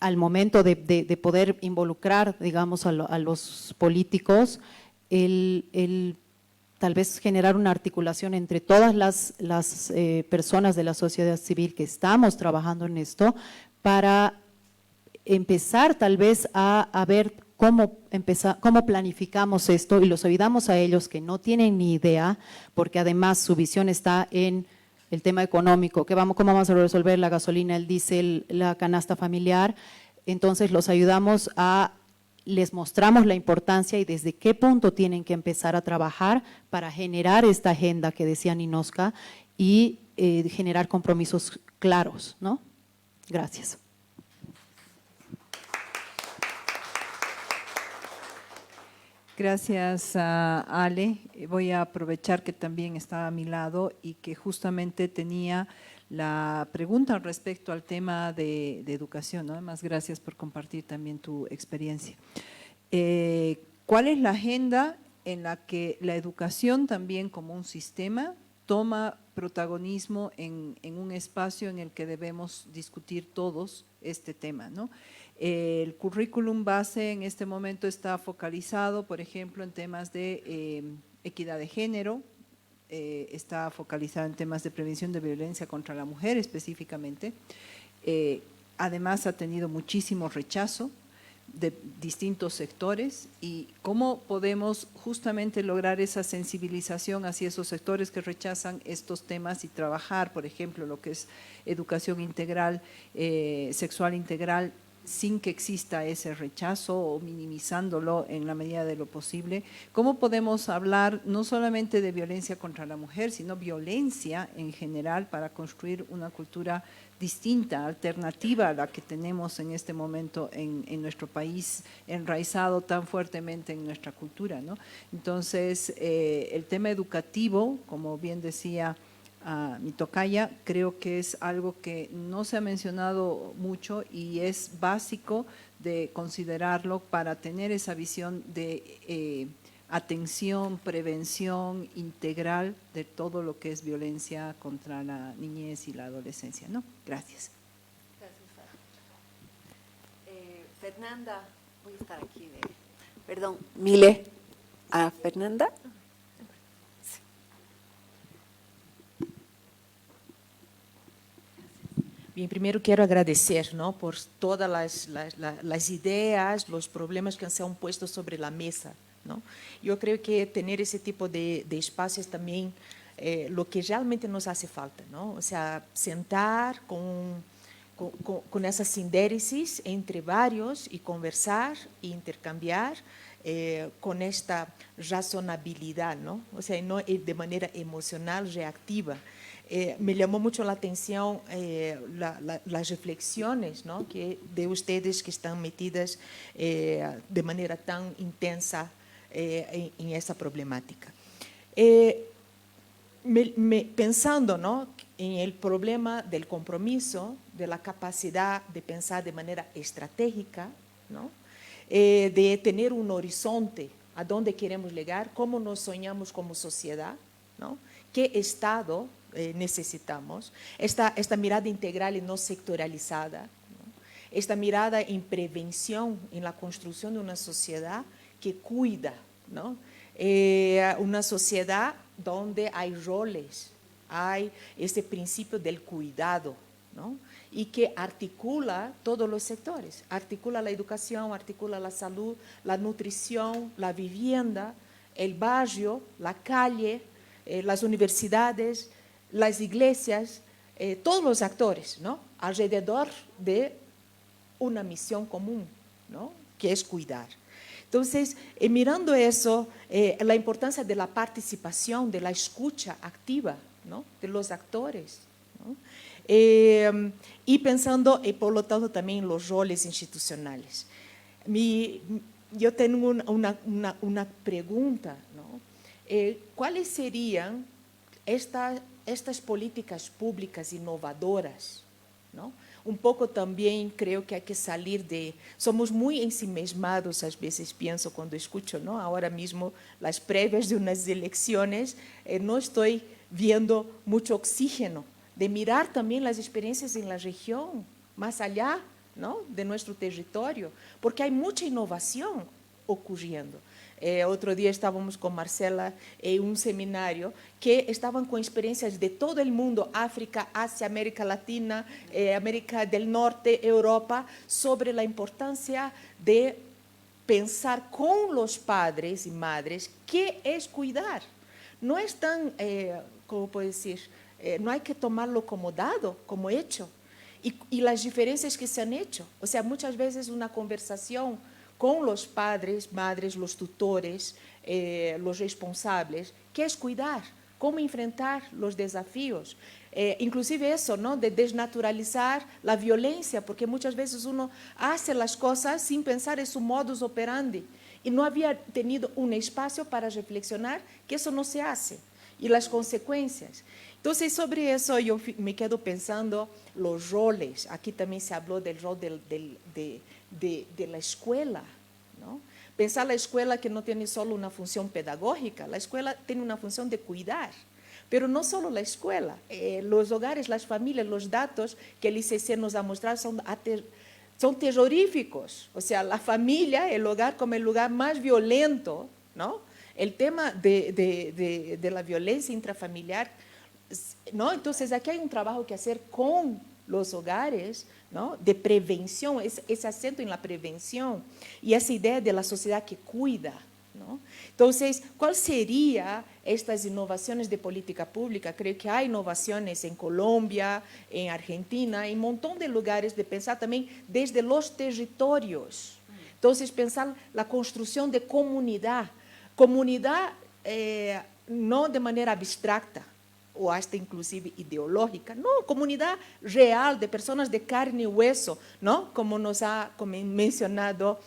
al momento de poder involucrar, digamos, a los políticos, tal vez generar una articulación entre todas las personas de la sociedad civil que estamos trabajando en esto para empezar tal vez a ver cómo planificamos esto y los ayudamos a ellos que no tienen ni idea, porque además su visión está en el tema económico, cómo vamos a resolver la gasolina, el diésel, la canasta familiar. Entonces los ayudamos les mostramos la importancia y desde qué punto tienen que empezar a trabajar para generar esta agenda que decía Ninoska y generar compromisos claros, ¿no? Gracias. Gracias, Ale. Voy a aprovechar que también está a mi lado y que justamente tenía la pregunta respecto al tema de educación, ¿no? Además, gracias por compartir también tu experiencia. ¿Cuál es la agenda en la que la educación también como un sistema toma protagonismo en un espacio en el que debemos discutir todos este tema, ¿no? El currículum base en este momento está focalizado, por ejemplo, en temas de equidad de género, está focalizado en temas de prevención de violencia contra la mujer específicamente. Además ha tenido muchísimo rechazo de distintos sectores y cómo podemos justamente lograr esa sensibilización hacia esos sectores que rechazan estos temas y trabajar, por ejemplo, lo que es educación integral, sexual integral, sin que exista ese rechazo o minimizándolo en la medida de lo posible. ¿Cómo podemos hablar no solamente de violencia contra la mujer, sino violencia en general para construir una cultura distinta, alternativa a la que tenemos en este momento en nuestro país, enraizado tan fuertemente en nuestra cultura, ¿no? Entonces, el tema educativo, como bien decía mi tocaya, creo que es algo que no se ha mencionado mucho y es básico de considerarlo para tener esa visión de atención, prevención integral de todo lo que es violencia contra la niñez y la adolescencia, ¿no? Gracias. Gracias, Fernanda, voy a estar aquí. Perdón, Mile, a Fernanda. Bien, primero quiero agradecer, ¿no?, por todas las ideas, los problemas que se han puesto sobre la mesa, ¿no? Yo creo que tener ese tipo de espacios también lo que realmente nos hace falta, ¿no? O sea, sentar con esa sindéresis entre varios y conversar e intercambiar con esta razonabilidad, ¿no? O sea, no de manera emocional, reactiva. Me llamó mucho la atención las reflexiones, ¿no?, de ustedes que están metidas de manera tan intensa en esa problemática. Pensando, ¿no?, en el problema del compromiso, de la capacidad de pensar de manera estratégica, ¿no?, de tener un horizonte a dónde queremos llegar, cómo nos soñamos como sociedad, ¿no?, qué Estado necesitamos, esta mirada integral y no sectoralizada, ¿no?, esta mirada en prevención, en la construcción de una sociedad que cuida, ¿no?, una sociedad donde hay roles, hay ese principio del cuidado, ¿no?, y que articula todos los sectores, articula la educación, articula la salud, la nutrición, la vivienda, el barrio, la calle, las universidades, las iglesias, todos los actores, ¿no?, alrededor de una misión común, ¿no?, que es cuidar. Entonces, mirando eso, la importancia de la participación, de la escucha activa, ¿no?, de los actores, ¿no?, y pensando, por lo tanto, también en los roles institucionales. Yo tengo una pregunta, ¿no? ¿Cuáles serían estas políticas públicas innovadoras, ¿no? Un poco también creo que hay que salir somos muy ensimismados, a veces pienso cuando escucho, ¿no?, ahora mismo las previas de unas elecciones, no estoy viendo mucho oxígeno, de mirar también las experiencias en la región, más allá, ¿no?, de nuestro territorio, porque hay mucha innovación ocurriendo. Otro día estábamos con Marcela en un seminario que estaban con experiencias de todo el mundo, África, Asia, América Latina, América del Norte, Europa, sobre la importancia de pensar con los padres y madres qué es cuidar. No es tan, ¿cómo puedo decir? No hay que tomarlo como dado, como hecho. Y las diferencias que se han hecho. O sea, muchas veces una conversación con los padres, madres, los tutores, los responsables, ¿qué es cuidar? ¿Cómo enfrentar los desafíos? Inclusive eso, ¿no? De desnaturalizar la violencia, porque muchas veces uno hace las cosas sin pensar en su modus operandi y no había tenido un espacio para reflexionar que eso no se hace y las consecuencias. Entonces, sobre eso yo me quedo pensando los roles. Aquí también se habló del rol de la escuela, ¿no? Pensar la escuela que no tiene solo una función pedagógica, la escuela tiene una función de cuidar. Pero no solo la escuela, los hogares, las familias, los datos que el ICC nos ha mostrado son terroríficos. O sea, la familia, el hogar como el lugar más violento, ¿no? El tema de la violencia intrafamiliar, ¿no? Entonces, aquí hay un trabajo que hacer con los hogares, ¿no? De prevención, ese acento en la prevención y esa idea de la sociedad que cuida, ¿no? Entonces, ¿cuál sería estas innovaciones de política pública? Creo que hay innovaciones en Colombia, en Argentina, en un montón de lugares de pensar también desde los territorios. Entonces, pensar la construcción de comunidad, no de manera abstracta, o hasta inclusive ideológica, no, comunidad real de personas de carne y hueso, ¿no? Como nos ha mencionado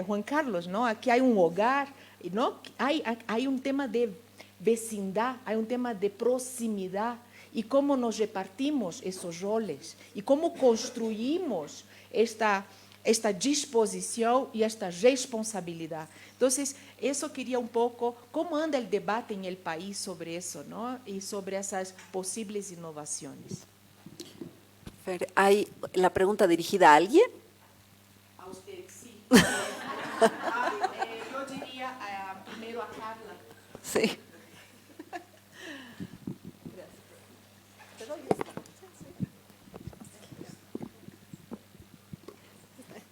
Juan Carlos, ¿no? Aquí hay un hogar, ¿no? Hay un tema de vecindad, hay un tema de proximidad y cómo nos repartimos esos roles y cómo construimos esta disposición y esta responsabilidad. Entonces, eso quería un poco, cómo anda el debate en el país sobre eso, ¿no? Y sobre esas posibles innovaciones. Fer, ¿hay la pregunta dirigida a alguien? A usted, sí. Yo diría primero a Carla. Sí.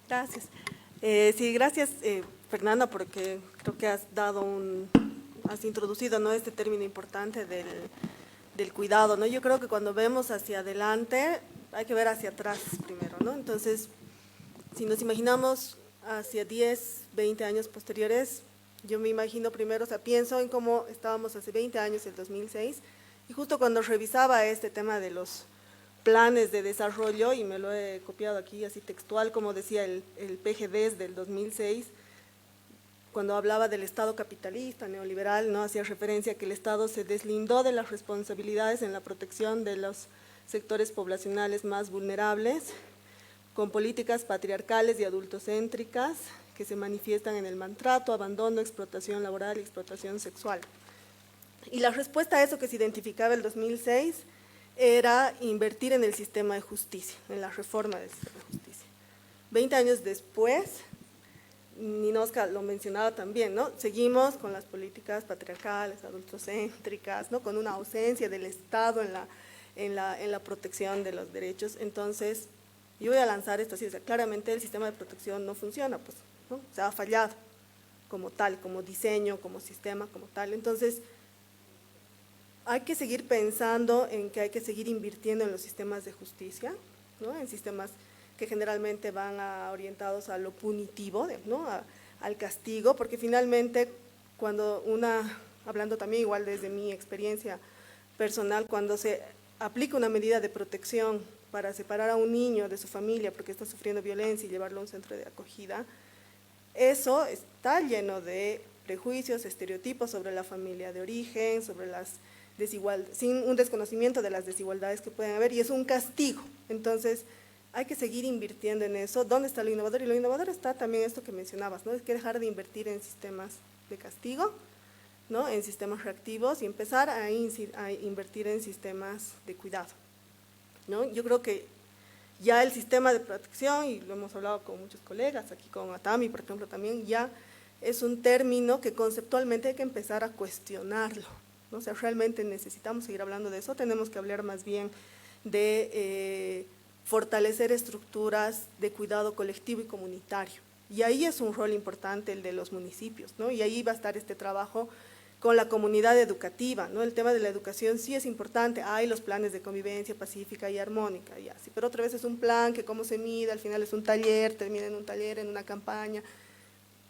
Gracias. Sí, gracias, Fernanda, porque creo que has introducido, ¿no?, este término importante del cuidado, ¿no? Yo creo que cuando vemos hacia adelante hay que ver hacia atrás primero, ¿no? Entonces, si nos imaginamos hacia 10, 20 años posteriores, yo me imagino primero, o sea, pienso en cómo estábamos hace 20 años, el 2006, y justo cuando revisaba este tema de los planes de desarrollo, y me lo he copiado aquí así textual, como decía el PGDES del 2006, cuando hablaba del Estado capitalista, neoliberal, ¿no?, hacía referencia a que el Estado se deslindó de las responsabilidades en la protección de los sectores poblacionales más vulnerables, con políticas patriarcales y adultocéntricas que se manifiestan en el maltrato, abandono, explotación laboral y explotación sexual. Y la respuesta a eso que se identificaba el 2006 era invertir en el sistema de justicia, en la reforma del sistema de justicia. 20 años después, Ninoska lo mencionaba también, ¿no? Seguimos con las políticas patriarcales, adultocéntricas, ¿no?, con una ausencia del Estado en la protección de los derechos. Entonces, yo voy a lanzar esto así, o sea, claramente el sistema de protección no funciona, pues, ¿no? Se ha fallado como tal, como diseño, como sistema, como tal. Entonces, hay que seguir pensando en que hay que seguir invirtiendo en los sistemas de justicia, ¿no?, en sistemas que generalmente van orientados a lo punitivo, ¿no?, al castigo, porque finalmente cuando hablando también igual desde mi experiencia personal, cuando se aplica una medida de protección para separar a un niño de su familia porque está sufriendo violencia y llevarlo a un centro de acogida, eso está lleno de prejuicios, estereotipos sobre la familia de origen, sobre las desigualdades, sin un desconocimiento de las desigualdades que pueden haber, y es un castigo. Entonces, hay que seguir invirtiendo en eso. ¿Dónde está lo innovador? Y lo innovador está también esto que mencionabas, ¿no? Es que dejar de invertir en sistemas de castigo, ¿no?, en sistemas reactivos, y empezar a invertir en sistemas de cuidado, ¿no? Yo creo que ya el sistema de protección, y lo hemos hablado con muchos colegas, aquí con Atami, por ejemplo, también, ya es un término que conceptualmente hay que empezar a cuestionarlo, ¿no? O sea, realmente necesitamos seguir hablando de eso, tenemos que hablar más bien de fortalecer estructuras de cuidado colectivo y comunitario, Y ahí es un rol importante el de los municipios, ¿no? Y ahí va a estar este trabajo con la comunidad educativa, ¿no? El tema de la educación sí es importante, hay los planes de convivencia pacífica y armónica, y así, pero otra vez es un plan que cómo se mide, al final es un taller, termina en un taller, en una campaña,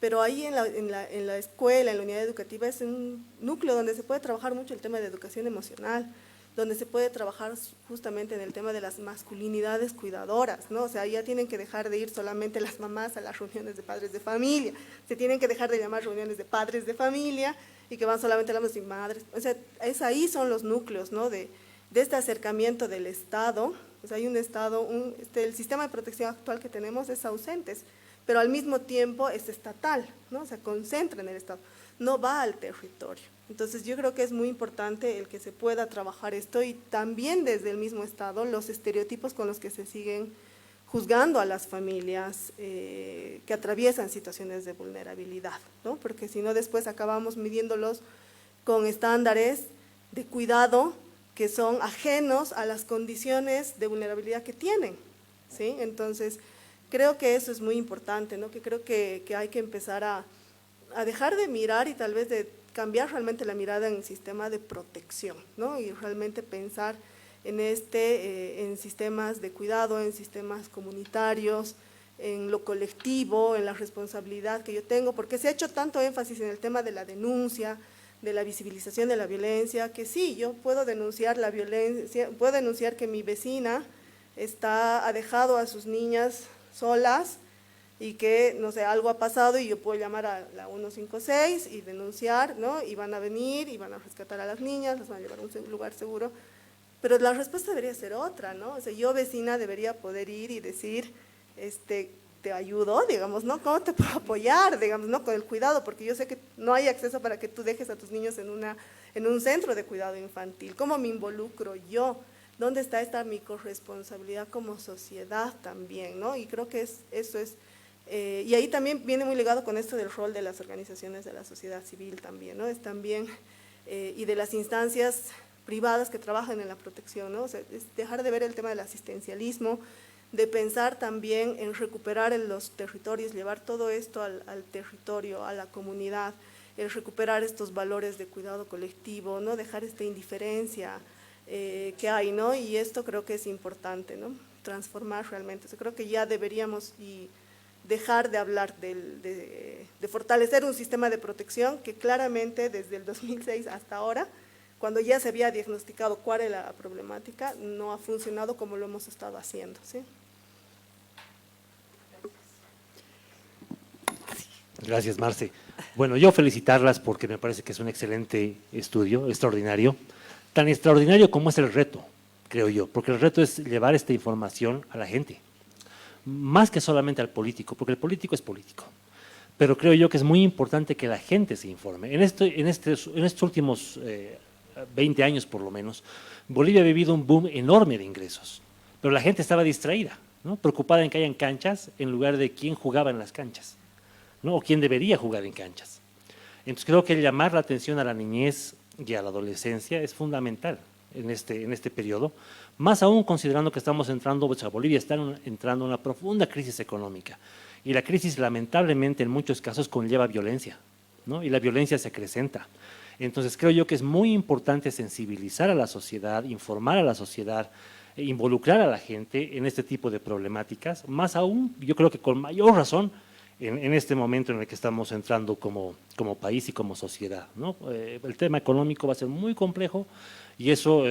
pero ahí en la escuela, en la unidad educativa, es un núcleo donde se puede trabajar mucho el tema de educación emocional, donde se puede trabajar justamente en el tema de las masculinidades cuidadoras, ¿no? O sea, ya tienen que dejar de ir solamente las mamás a las reuniones de padres de familia, se tienen que dejar de llamar reuniones de padres de familia, y que van solamente hablando sin madres, o sea, ahí son los núcleos, ¿no? de este acercamiento del Estado, o sea, hay un Estado, el sistema de protección actual que tenemos es ausente, pero al mismo tiempo es estatal, ¿no? O sea, concentra en el Estado, no va al territorio. Entonces yo creo que es muy importante el que se pueda trabajar esto y también desde el mismo Estado los estereotipos con los que se siguen juzgando a las familias que atraviesan situaciones de vulnerabilidad, ¿no? Porque si no después acabamos midiéndolos con estándares de cuidado que son ajenos a las condiciones de vulnerabilidad que tienen, ¿sí? Entonces, creo que eso es muy importante, ¿no? Que creo que hay que empezar a dejar de mirar y tal vez de cambiar realmente la mirada en el sistema de protección, ¿no? Y realmente pensar en sistemas de cuidado, en sistemas comunitarios, en lo colectivo, en la responsabilidad que yo tengo, porque se ha hecho tanto énfasis en el tema de la denuncia, de la visibilización de la violencia, que sí, yo puedo denunciar la violencia, puedo denunciar que mi vecina ha dejado a sus niñas solas y que, no sé, algo ha pasado y yo puedo llamar a la 156 y denunciar, ¿no? Y van a venir y van a rescatar a las niñas, las van a llevar a un lugar seguro. Pero la respuesta debería ser otra, ¿no? O sea, yo vecina debería poder ir y decir, te ayudo, digamos, ¿no? ¿Cómo te puedo apoyar, digamos, ¿no? Con el cuidado, porque yo sé que no hay acceso para que tú dejes a tus niños en un centro de cuidado infantil. ¿Cómo me involucro yo? ¿Dónde está esta mi corresponsabilidad como sociedad también, ¿no? Y creo que eso es, y ahí también viene muy ligado con esto del rol de las organizaciones de la sociedad civil también, ¿no? Es también, y de las instancias privadas que trabajan en la protección, ¿no? O sea, es dejar de ver el tema del asistencialismo, de pensar también en recuperar en los territorios, llevar todo esto al territorio, a la comunidad, el recuperar estos valores de cuidado colectivo, ¿no? Dejar esta indiferencia que hay, ¿no? Y esto creo que es importante, ¿no? Transformar realmente. O sea, creo que ya deberíamos dejar de hablar de fortalecer un sistema de protección que claramente desde el 2006 hasta ahora, cuando ya se había diagnosticado cuál era la problemática, no ha funcionado como lo hemos estado haciendo, ¿sí? Gracias, Marce. Bueno, yo felicitarlas porque me parece que es un excelente estudio, extraordinario, tan extraordinario como es el reto, creo yo, porque el reto es llevar esta información a la gente, más que solamente al político, porque el político es político, pero creo yo que es muy importante que la gente se informe. En estos últimos 20 años por lo menos, Bolivia ha vivido un boom enorme de ingresos, pero la gente estaba distraída, ¿no? Preocupada en que hayan canchas en lugar de quién jugaba en las canchas, ¿no? O quién debería jugar en canchas. Entonces creo que llamar la atención a la niñez y a la adolescencia es fundamental en este periodo, más aún considerando que estamos entrando, o sea, Bolivia está entrando en una profunda crisis económica y la crisis lamentablemente en muchos casos conlleva violencia, ¿no? Y la violencia se acrecenta. Entonces creo yo que es muy importante sensibilizar a la sociedad, informar a la sociedad, involucrar a la gente en este tipo de problemáticas, más aún, yo creo que con mayor razón, en este momento en el que estamos entrando como país y como sociedad, ¿no? El tema económico va a ser muy complejo y eso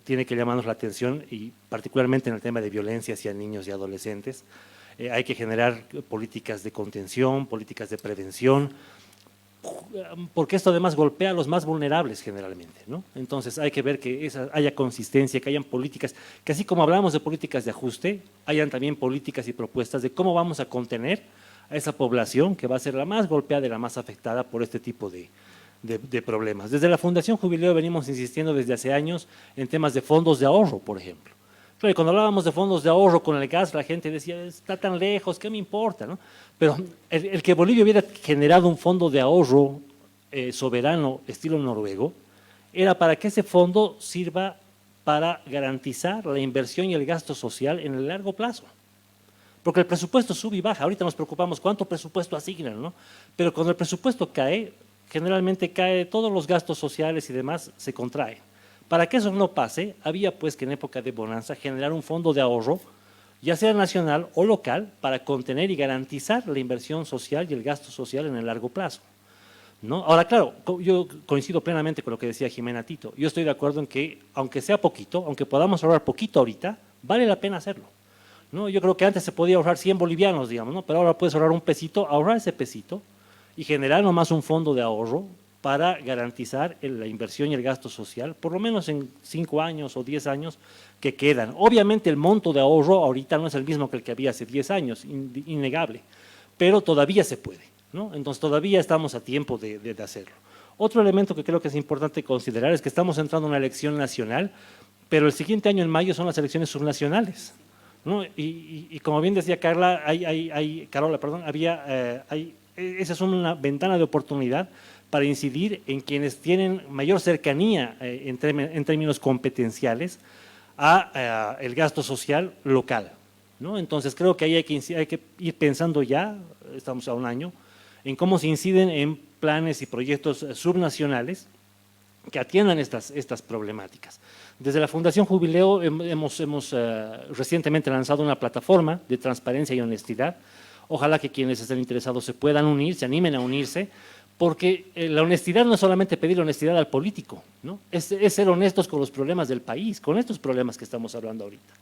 tiene que llamarnos la atención y particularmente en el tema de violencia hacia niños y adolescentes. Hay que generar políticas de contención, políticas de prevención, porque esto además golpea a los más vulnerables generalmente, ¿no? Entonces hay que ver que haya consistencia, que hayan políticas, que así como hablamos de políticas de ajuste, hayan también políticas y propuestas de cómo vamos a contener a esa población que va a ser la más golpeada y la más afectada por este tipo de problemas. Desde la Fundación Jubileo venimos insistiendo desde hace años en temas de fondos de ahorro, por ejemplo. Claro, cuando hablábamos de fondos de ahorro con el gas, la gente decía, está tan lejos, ¿qué me importa, no? Pero el que Bolivia hubiera generado un fondo de ahorro soberano estilo noruego, era para que ese fondo sirva para garantizar la inversión y el gasto social en el largo plazo. porque el presupuesto sube y baja. Ahorita nos preocupamos cuánto presupuesto asignan, ¿no? Pero cuando el presupuesto cae, generalmente cae, todos los gastos sociales y demás se contraen. Para que eso no pase, había pues que en época de bonanza generar un fondo de ahorro, ya sea nacional o local, para contener y garantizar la inversión social y el gasto social en el largo plazo, ¿no? Ahora, claro, yo coincido plenamente con lo que decía Jimena Tito. Yo estoy de acuerdo en que, aunque sea poquito, aunque podamos ahorrar poquito ahorita, vale la pena hacerlo, ¿no? Yo creo que antes se podía ahorrar 100 bolivianos, digamos, ¿no? Pero ahora puedes ahorrar un pesito, ahorrar ese pesito y generar nomás un fondo de ahorro para garantizar la inversión y el gasto social, por lo menos en 5 años o 10 años que quedan. Obviamente el monto de ahorro ahorita no es el mismo que el que había hace 10 años, innegable, pero todavía se puede, ¿no? Entonces todavía estamos a tiempo de hacerlo. Otro elemento que creo que es importante considerar es que estamos entrando a una elección nacional, pero el siguiente año en mayo son las elecciones subnacionales, ¿no? Y como bien decía Carola, esa es una ventana de oportunidad para incidir en quienes tienen mayor cercanía en términos competenciales a el gasto social local, ¿no? Entonces creo que ahí hay que ir pensando ya, estamos a un año, en cómo se inciden en planes y proyectos subnacionales que atiendan estas problemáticas. Desde la Fundación Jubileo hemos recientemente lanzado una plataforma de transparencia y honestidad. Ojalá que quienes estén interesados se puedan unir, se animen a unirse, porque la honestidad no es solamente pedir honestidad al político, ¿no? Es ser honestos con los problemas del país, con estos problemas que estamos hablando ahorita.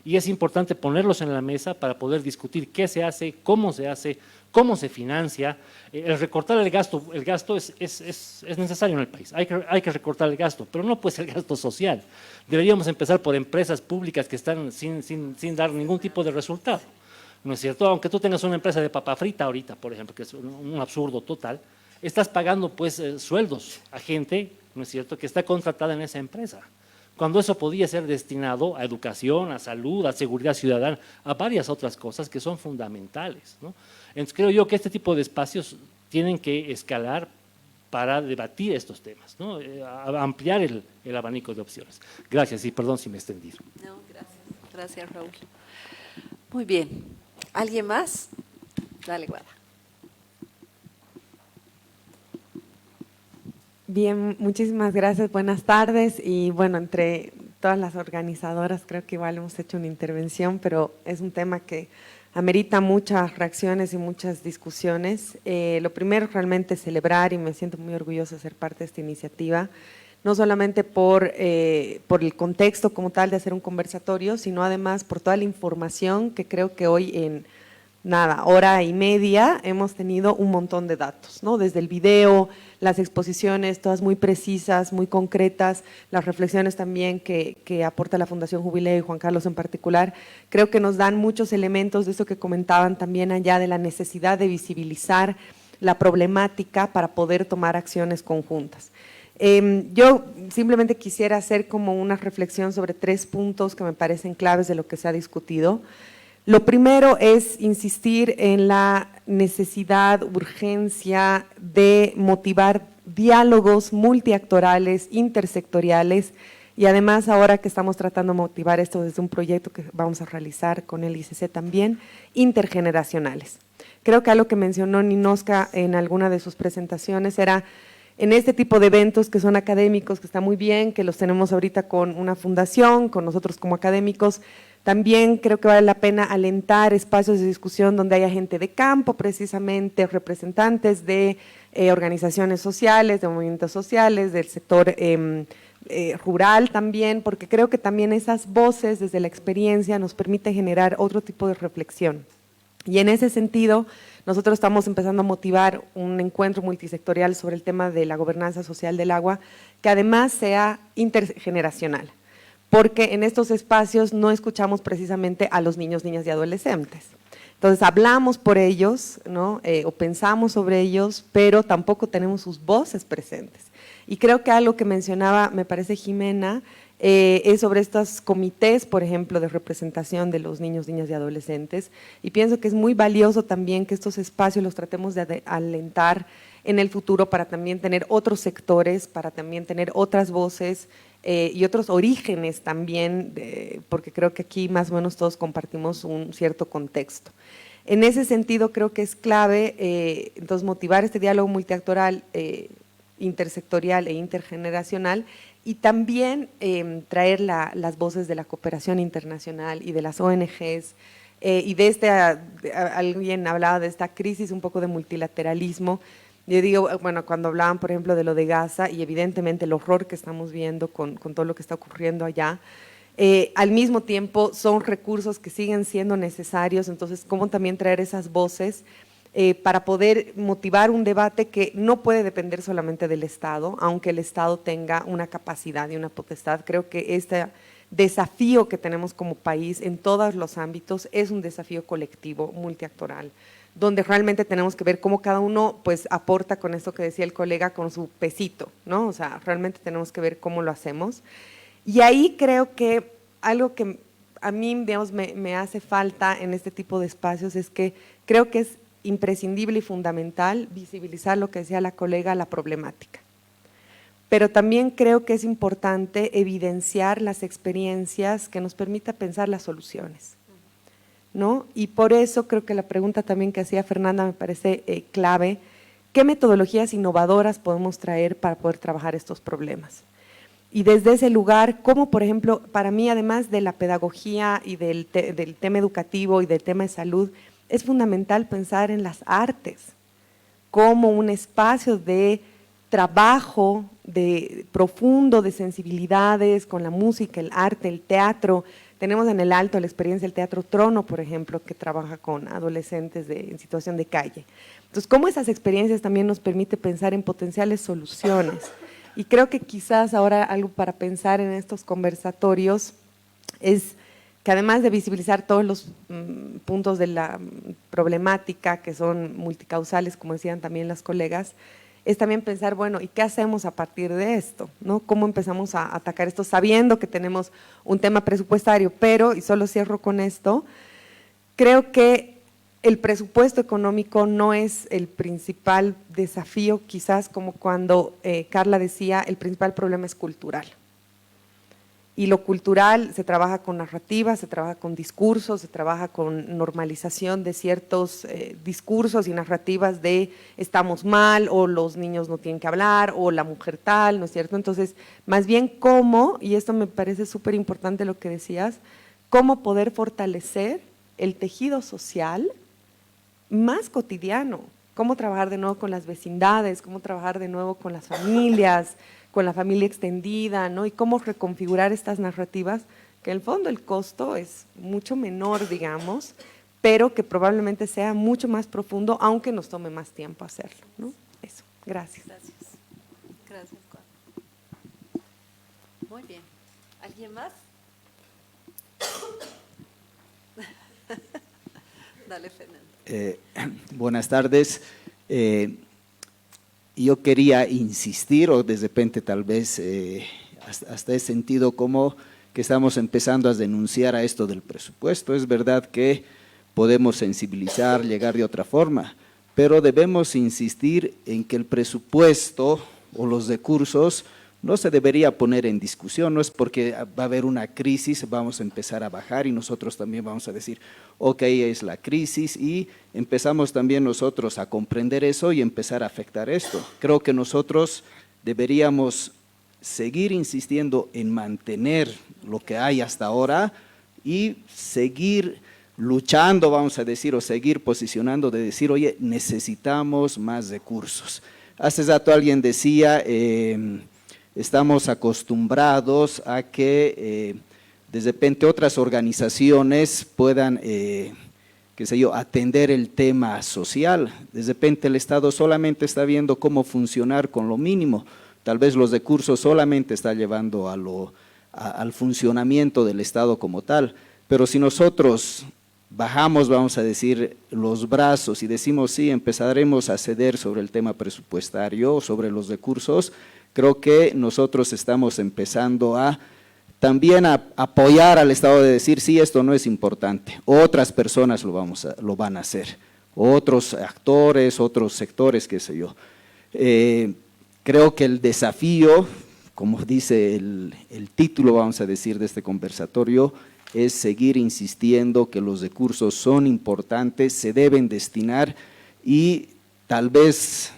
Y es importante ponerlos en la mesa para poder discutir qué se hace, cómo se financia. El recortar el gasto es necesario en el país, hay que recortar el gasto, pero no puede ser gasto social. Deberíamos empezar por empresas públicas que están sin dar ningún tipo de resultado, ¿no es cierto? Aunque tú tengas una empresa de papa frita ahorita, por ejemplo, que es un absurdo total, estás pagando pues sueldos a gente, ¿no es cierto?, que está contratada en esa empresa, cuando eso podía ser destinado a educación, a salud, a seguridad ciudadana, a varias otras cosas que son fundamentales, ¿no? Entonces creo yo que este tipo de espacios tienen que escalar para debatir estos temas, ¿no? Ampliar el abanico de opciones. Gracias y perdón si me he extendido. No, gracias. Gracias, Raúl. Muy bien. ¿Alguien más? Dale, Guada. Bien, muchísimas gracias, buenas tardes y bueno, entre todas las organizadoras creo que igual hemos hecho una intervención, pero es un tema que amerita muchas reacciones y muchas discusiones. Lo primero realmente es celebrar y me siento muy orgullosa de ser parte de esta iniciativa, no solamente por el contexto como tal de hacer un conversatorio, sino además por toda la información que creo que hoy en hora y media hemos tenido un montón de datos, ¿no? Desde el video, las exposiciones, todas muy precisas, muy concretas, las reflexiones también que aporta la Fundación Jubileo y Juan Carlos en particular, creo que nos dan muchos elementos de eso que comentaban también allá de la necesidad de visibilizar la problemática para poder tomar acciones conjuntas. Yo simplemente quisiera hacer como una reflexión sobre 3 puntos que me parecen claves de lo que se ha discutido. Lo primero es insistir en la necesidad, urgencia de motivar diálogos multiactorales, intersectoriales y además ahora que estamos tratando de motivar esto desde un proyecto que vamos a realizar con el ICC también, intergeneracionales. Creo que algo que mencionó Ninoska en alguna de sus presentaciones era en este tipo de eventos que son académicos, que está muy bien, que los tenemos ahorita con una fundación, con nosotros como académicos. También creo que vale la pena alentar espacios de discusión donde haya gente de campo, precisamente representantes de organizaciones sociales, de movimientos sociales, del sector rural también, porque creo que también esas voces desde la experiencia nos permiten generar otro tipo de reflexión. Y en ese sentido, nosotros estamos empezando a motivar un encuentro multisectorial sobre el tema de la gobernanza social del agua, que además sea intergeneracional, porque en estos espacios no escuchamos precisamente a los niños, niñas y adolescentes. Entonces hablamos por ellos, ¿no? O pensamos sobre ellos, pero tampoco tenemos sus voces presentes. Y creo que algo que mencionaba, me parece Jimena, es sobre estos comités, por ejemplo, de representación de los niños, niñas y adolescentes, y pienso que es muy valioso también que estos espacios los tratemos de alentar en el futuro para también tener otros sectores, para también tener otras voces y otros orígenes también, porque creo que aquí más o menos todos compartimos un cierto contexto. En ese sentido creo que es clave entonces motivar este diálogo multiactoral, intersectorial e intergeneracional, y también traer las voces de la cooperación internacional y de las ONGs, y alguien hablaba de esta crisis un poco de multilateralismo. Yo digo, bueno, cuando hablaban por ejemplo de lo de Gaza y evidentemente el horror que estamos viendo con todo lo que está ocurriendo allá, al mismo tiempo son recursos que siguen siendo necesarios, entonces cómo también traer esas voces para poder motivar un debate que no puede depender solamente del Estado, aunque el Estado tenga una capacidad y una potestad. Creo que este desafío que tenemos como país en todos los ámbitos es un desafío colectivo, multiactoral, donde realmente tenemos que ver cómo cada uno pues aporta con esto que decía el colega, con su pesito, ¿no? O sea, realmente tenemos que ver cómo lo hacemos. Y ahí creo que algo que a mí, digamos, me hace falta en este tipo de espacios es que creo que es imprescindible y fundamental visibilizar lo que decía la colega, la problemática. Pero también creo que es importante evidenciar las experiencias que nos permita pensar las soluciones, ¿no? Y por eso creo que la pregunta también que hacía Fernanda me parece clave. ¿Qué metodologías innovadoras podemos traer para poder trabajar estos problemas? Y desde ese lugar, como por ejemplo, para mí además de la pedagogía y del tema educativo y del tema de salud, es fundamental pensar en las artes como un espacio de trabajo profundo de sensibilidades con la música, el arte, el teatro. Tenemos en el Alto la experiencia del Teatro Trono, por ejemplo, que trabaja con adolescentes en situación de calle. Entonces, cómo esas experiencias también nos permite pensar en potenciales soluciones. Y creo que quizás ahora algo para pensar en estos conversatorios es que además de visibilizar todos los puntos de la problemática que son multicausales, como decían también las colegas, es también pensar, bueno, ¿y qué hacemos a partir de esto? ¿No? ¿Cómo empezamos a atacar esto sabiendo que tenemos un tema presupuestario? Pero, y solo cierro con esto, creo que el presupuesto económico no es el principal desafío, quizás como cuando Carla decía, el principal problema es cultural. Y lo cultural se trabaja con narrativas, se trabaja con discursos, se trabaja con normalización de ciertos discursos y narrativas de estamos mal, o los niños no tienen que hablar, o la mujer tal, ¿no es cierto? Entonces, más bien cómo, y esto me parece súper importante lo que decías, cómo poder fortalecer el tejido social más cotidiano, cómo trabajar de nuevo con las vecindades, cómo trabajar de nuevo con las familias, con la familia extendida, ¿no? Y cómo reconfigurar estas narrativas, que en el fondo el costo es mucho menor, digamos, pero que probablemente sea mucho más profundo, aunque nos tome más tiempo hacerlo, ¿no? Eso, gracias. Gracias, Juan. Muy bien. ¿Alguien más? Dale, Fernando. Buenas tardes. Yo quería insistir, o de repente tal vez hasta ese sentido, como que estamos empezando a denunciar a esto del presupuesto. Es verdad que podemos sensibilizar, llegar de otra forma, pero debemos insistir en que el presupuesto o los recursos no se debería poner en discusión. No es porque va a haber una crisis, vamos a empezar a bajar y nosotros también vamos a decir, ok, es la crisis, y empezamos también nosotros a comprender eso y empezar a afectar esto. Creo que nosotros deberíamos seguir insistiendo en mantener lo que hay hasta ahora y seguir luchando, vamos a decir, o seguir posicionando de decir, oye, necesitamos más recursos. Hace rato alguien decía, estamos acostumbrados a que de repente otras organizaciones puedan, qué sé yo, atender el tema social. De repente el Estado solamente está viendo cómo funcionar con lo mínimo. Tal vez los recursos solamente está llevando al funcionamiento del Estado como tal. Pero si nosotros bajamos, vamos a decir, los brazos y decimos sí, empezaremos a ceder sobre el tema presupuestario, sobre los recursos, creo que nosotros estamos empezando a también a apoyar al Estado de decir, sí, esto no es importante, otras personas lo van a hacer, otros actores, otros sectores, qué sé yo. Creo que el desafío, como dice el título, vamos a decir, de este conversatorio, es seguir insistiendo que los recursos son importantes, se deben destinar y tal vez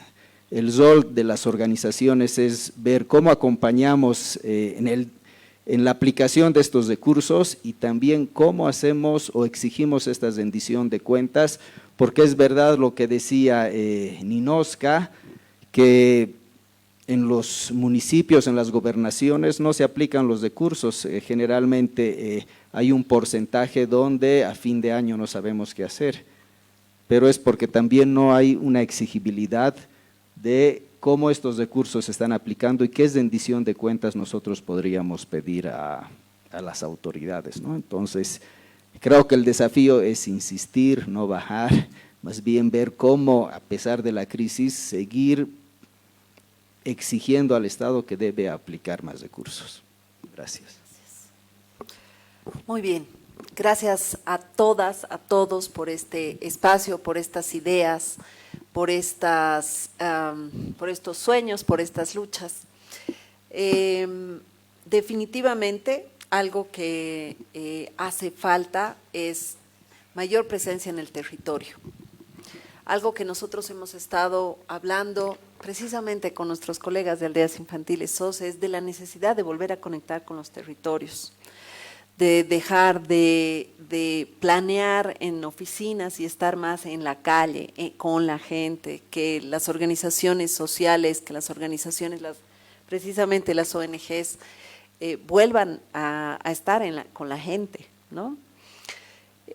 el rol de las organizaciones es ver cómo acompañamos en la aplicación de estos recursos y también cómo hacemos o exigimos esta rendición de cuentas, porque es verdad lo que decía Ninoska, que en los municipios, en las gobernaciones no se aplican los recursos, generalmente hay un porcentaje donde a fin de año no sabemos qué hacer, pero es porque también no hay una exigibilidad de cómo estos recursos se están aplicando y qué rendición de cuentas nosotros podríamos pedir a las autoridades, ¿no? Entonces, creo que el desafío es insistir, no bajar, más bien ver cómo, a pesar de la crisis, seguir exigiendo al Estado que debe aplicar más recursos. Gracias. Muy bien. Gracias a todas, a todos por este espacio, por estas ideas, por estos sueños, por estas luchas. Definitivamente algo que hace falta es mayor presencia en el territorio. Algo que nosotros hemos estado hablando precisamente con nuestros colegas de Aldeas Infantiles SOS es de la necesidad de volver a conectar con los territorios, de dejar de planear en oficinas y estar más en la calle, con la gente, que las organizaciones sociales, que las organizaciones, precisamente las ONGs, vuelvan a estar con la gente, ¿no?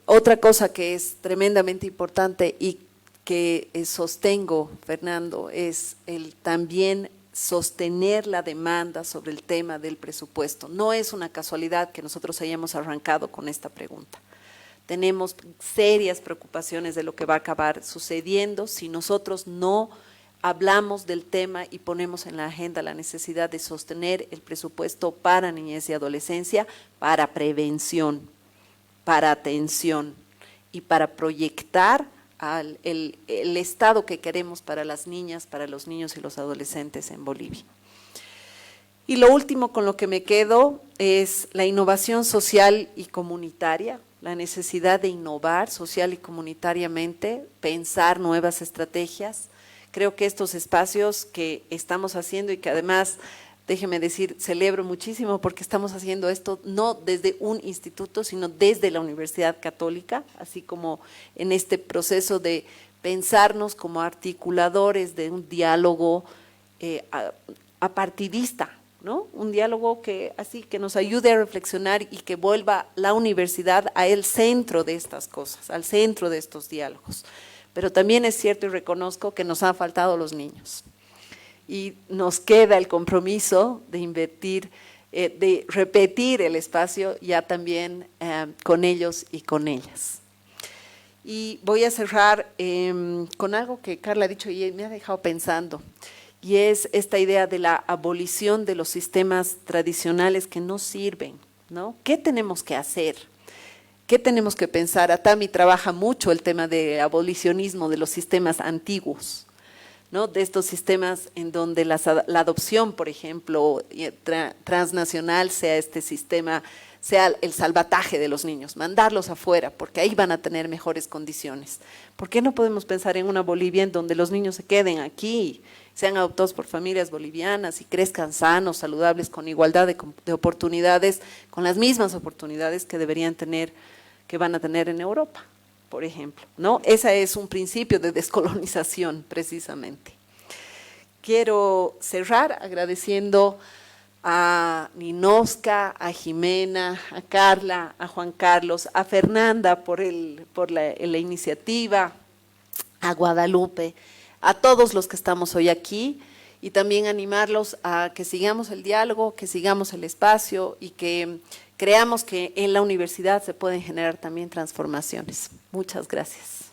Otra cosa que es tremendamente importante y que sostengo, Fernando, es el también sostener la demanda sobre el tema del presupuesto. No es una casualidad que nosotros hayamos arrancado con esta pregunta. Tenemos serias preocupaciones de lo que va a acabar sucediendo si nosotros no hablamos del tema y ponemos en la agenda la necesidad de sostener el presupuesto para niñez y adolescencia, para prevención, para atención y para proyectar el estado que queremos para las niñas, para los niños y los adolescentes en Bolivia. Y lo último con lo que me quedo es la innovación social y comunitaria, la necesidad de innovar social y comunitariamente, pensar nuevas estrategias. Creo que estos espacios que estamos haciendo y que además, déjeme decir, celebro muchísimo porque estamos haciendo esto no desde un instituto, sino desde la Universidad Católica, así como en este proceso de pensarnos como articuladores de un diálogo apartidista, ¿no? Un diálogo que nos ayude a reflexionar y que vuelva la universidad al centro de estas cosas, al centro de estos diálogos. Pero también es cierto y reconozco que nos han faltado los niños. Y nos queda el compromiso de invertir, de repetir el espacio ya también con ellos y con ellas. Y voy a cerrar con algo que Carla ha dicho y me ha dejado pensando, y es esta idea de la abolición de los sistemas tradicionales que no sirven, ¿no? ¿Qué tenemos que hacer? ¿Qué tenemos que pensar? Atami trabaja mucho el tema de abolicionismo de los sistemas antiguos, ¿no? De estos sistemas en donde la adopción, por ejemplo, transnacional sea este sistema, sea el salvataje de los niños, mandarlos afuera, porque ahí van a tener mejores condiciones. ¿Por qué no podemos pensar en una Bolivia en donde los niños se queden aquí, sean adoptados por familias bolivianas y crezcan sanos, saludables, con igualdad de oportunidades, con las mismas oportunidades que deberían tener, que van a tener en Europa, por ejemplo, ¿no? Ese es un principio de descolonización, precisamente. Quiero cerrar agradeciendo a Ninoska, a Jimena, a Carla, a Juan Carlos, a Fernanda por la iniciativa, a Guadalupe, a todos los que estamos hoy aquí, y también animarlos a que sigamos el diálogo, que sigamos el espacio y que creamos que en la universidad se pueden generar también transformaciones. Muchas gracias.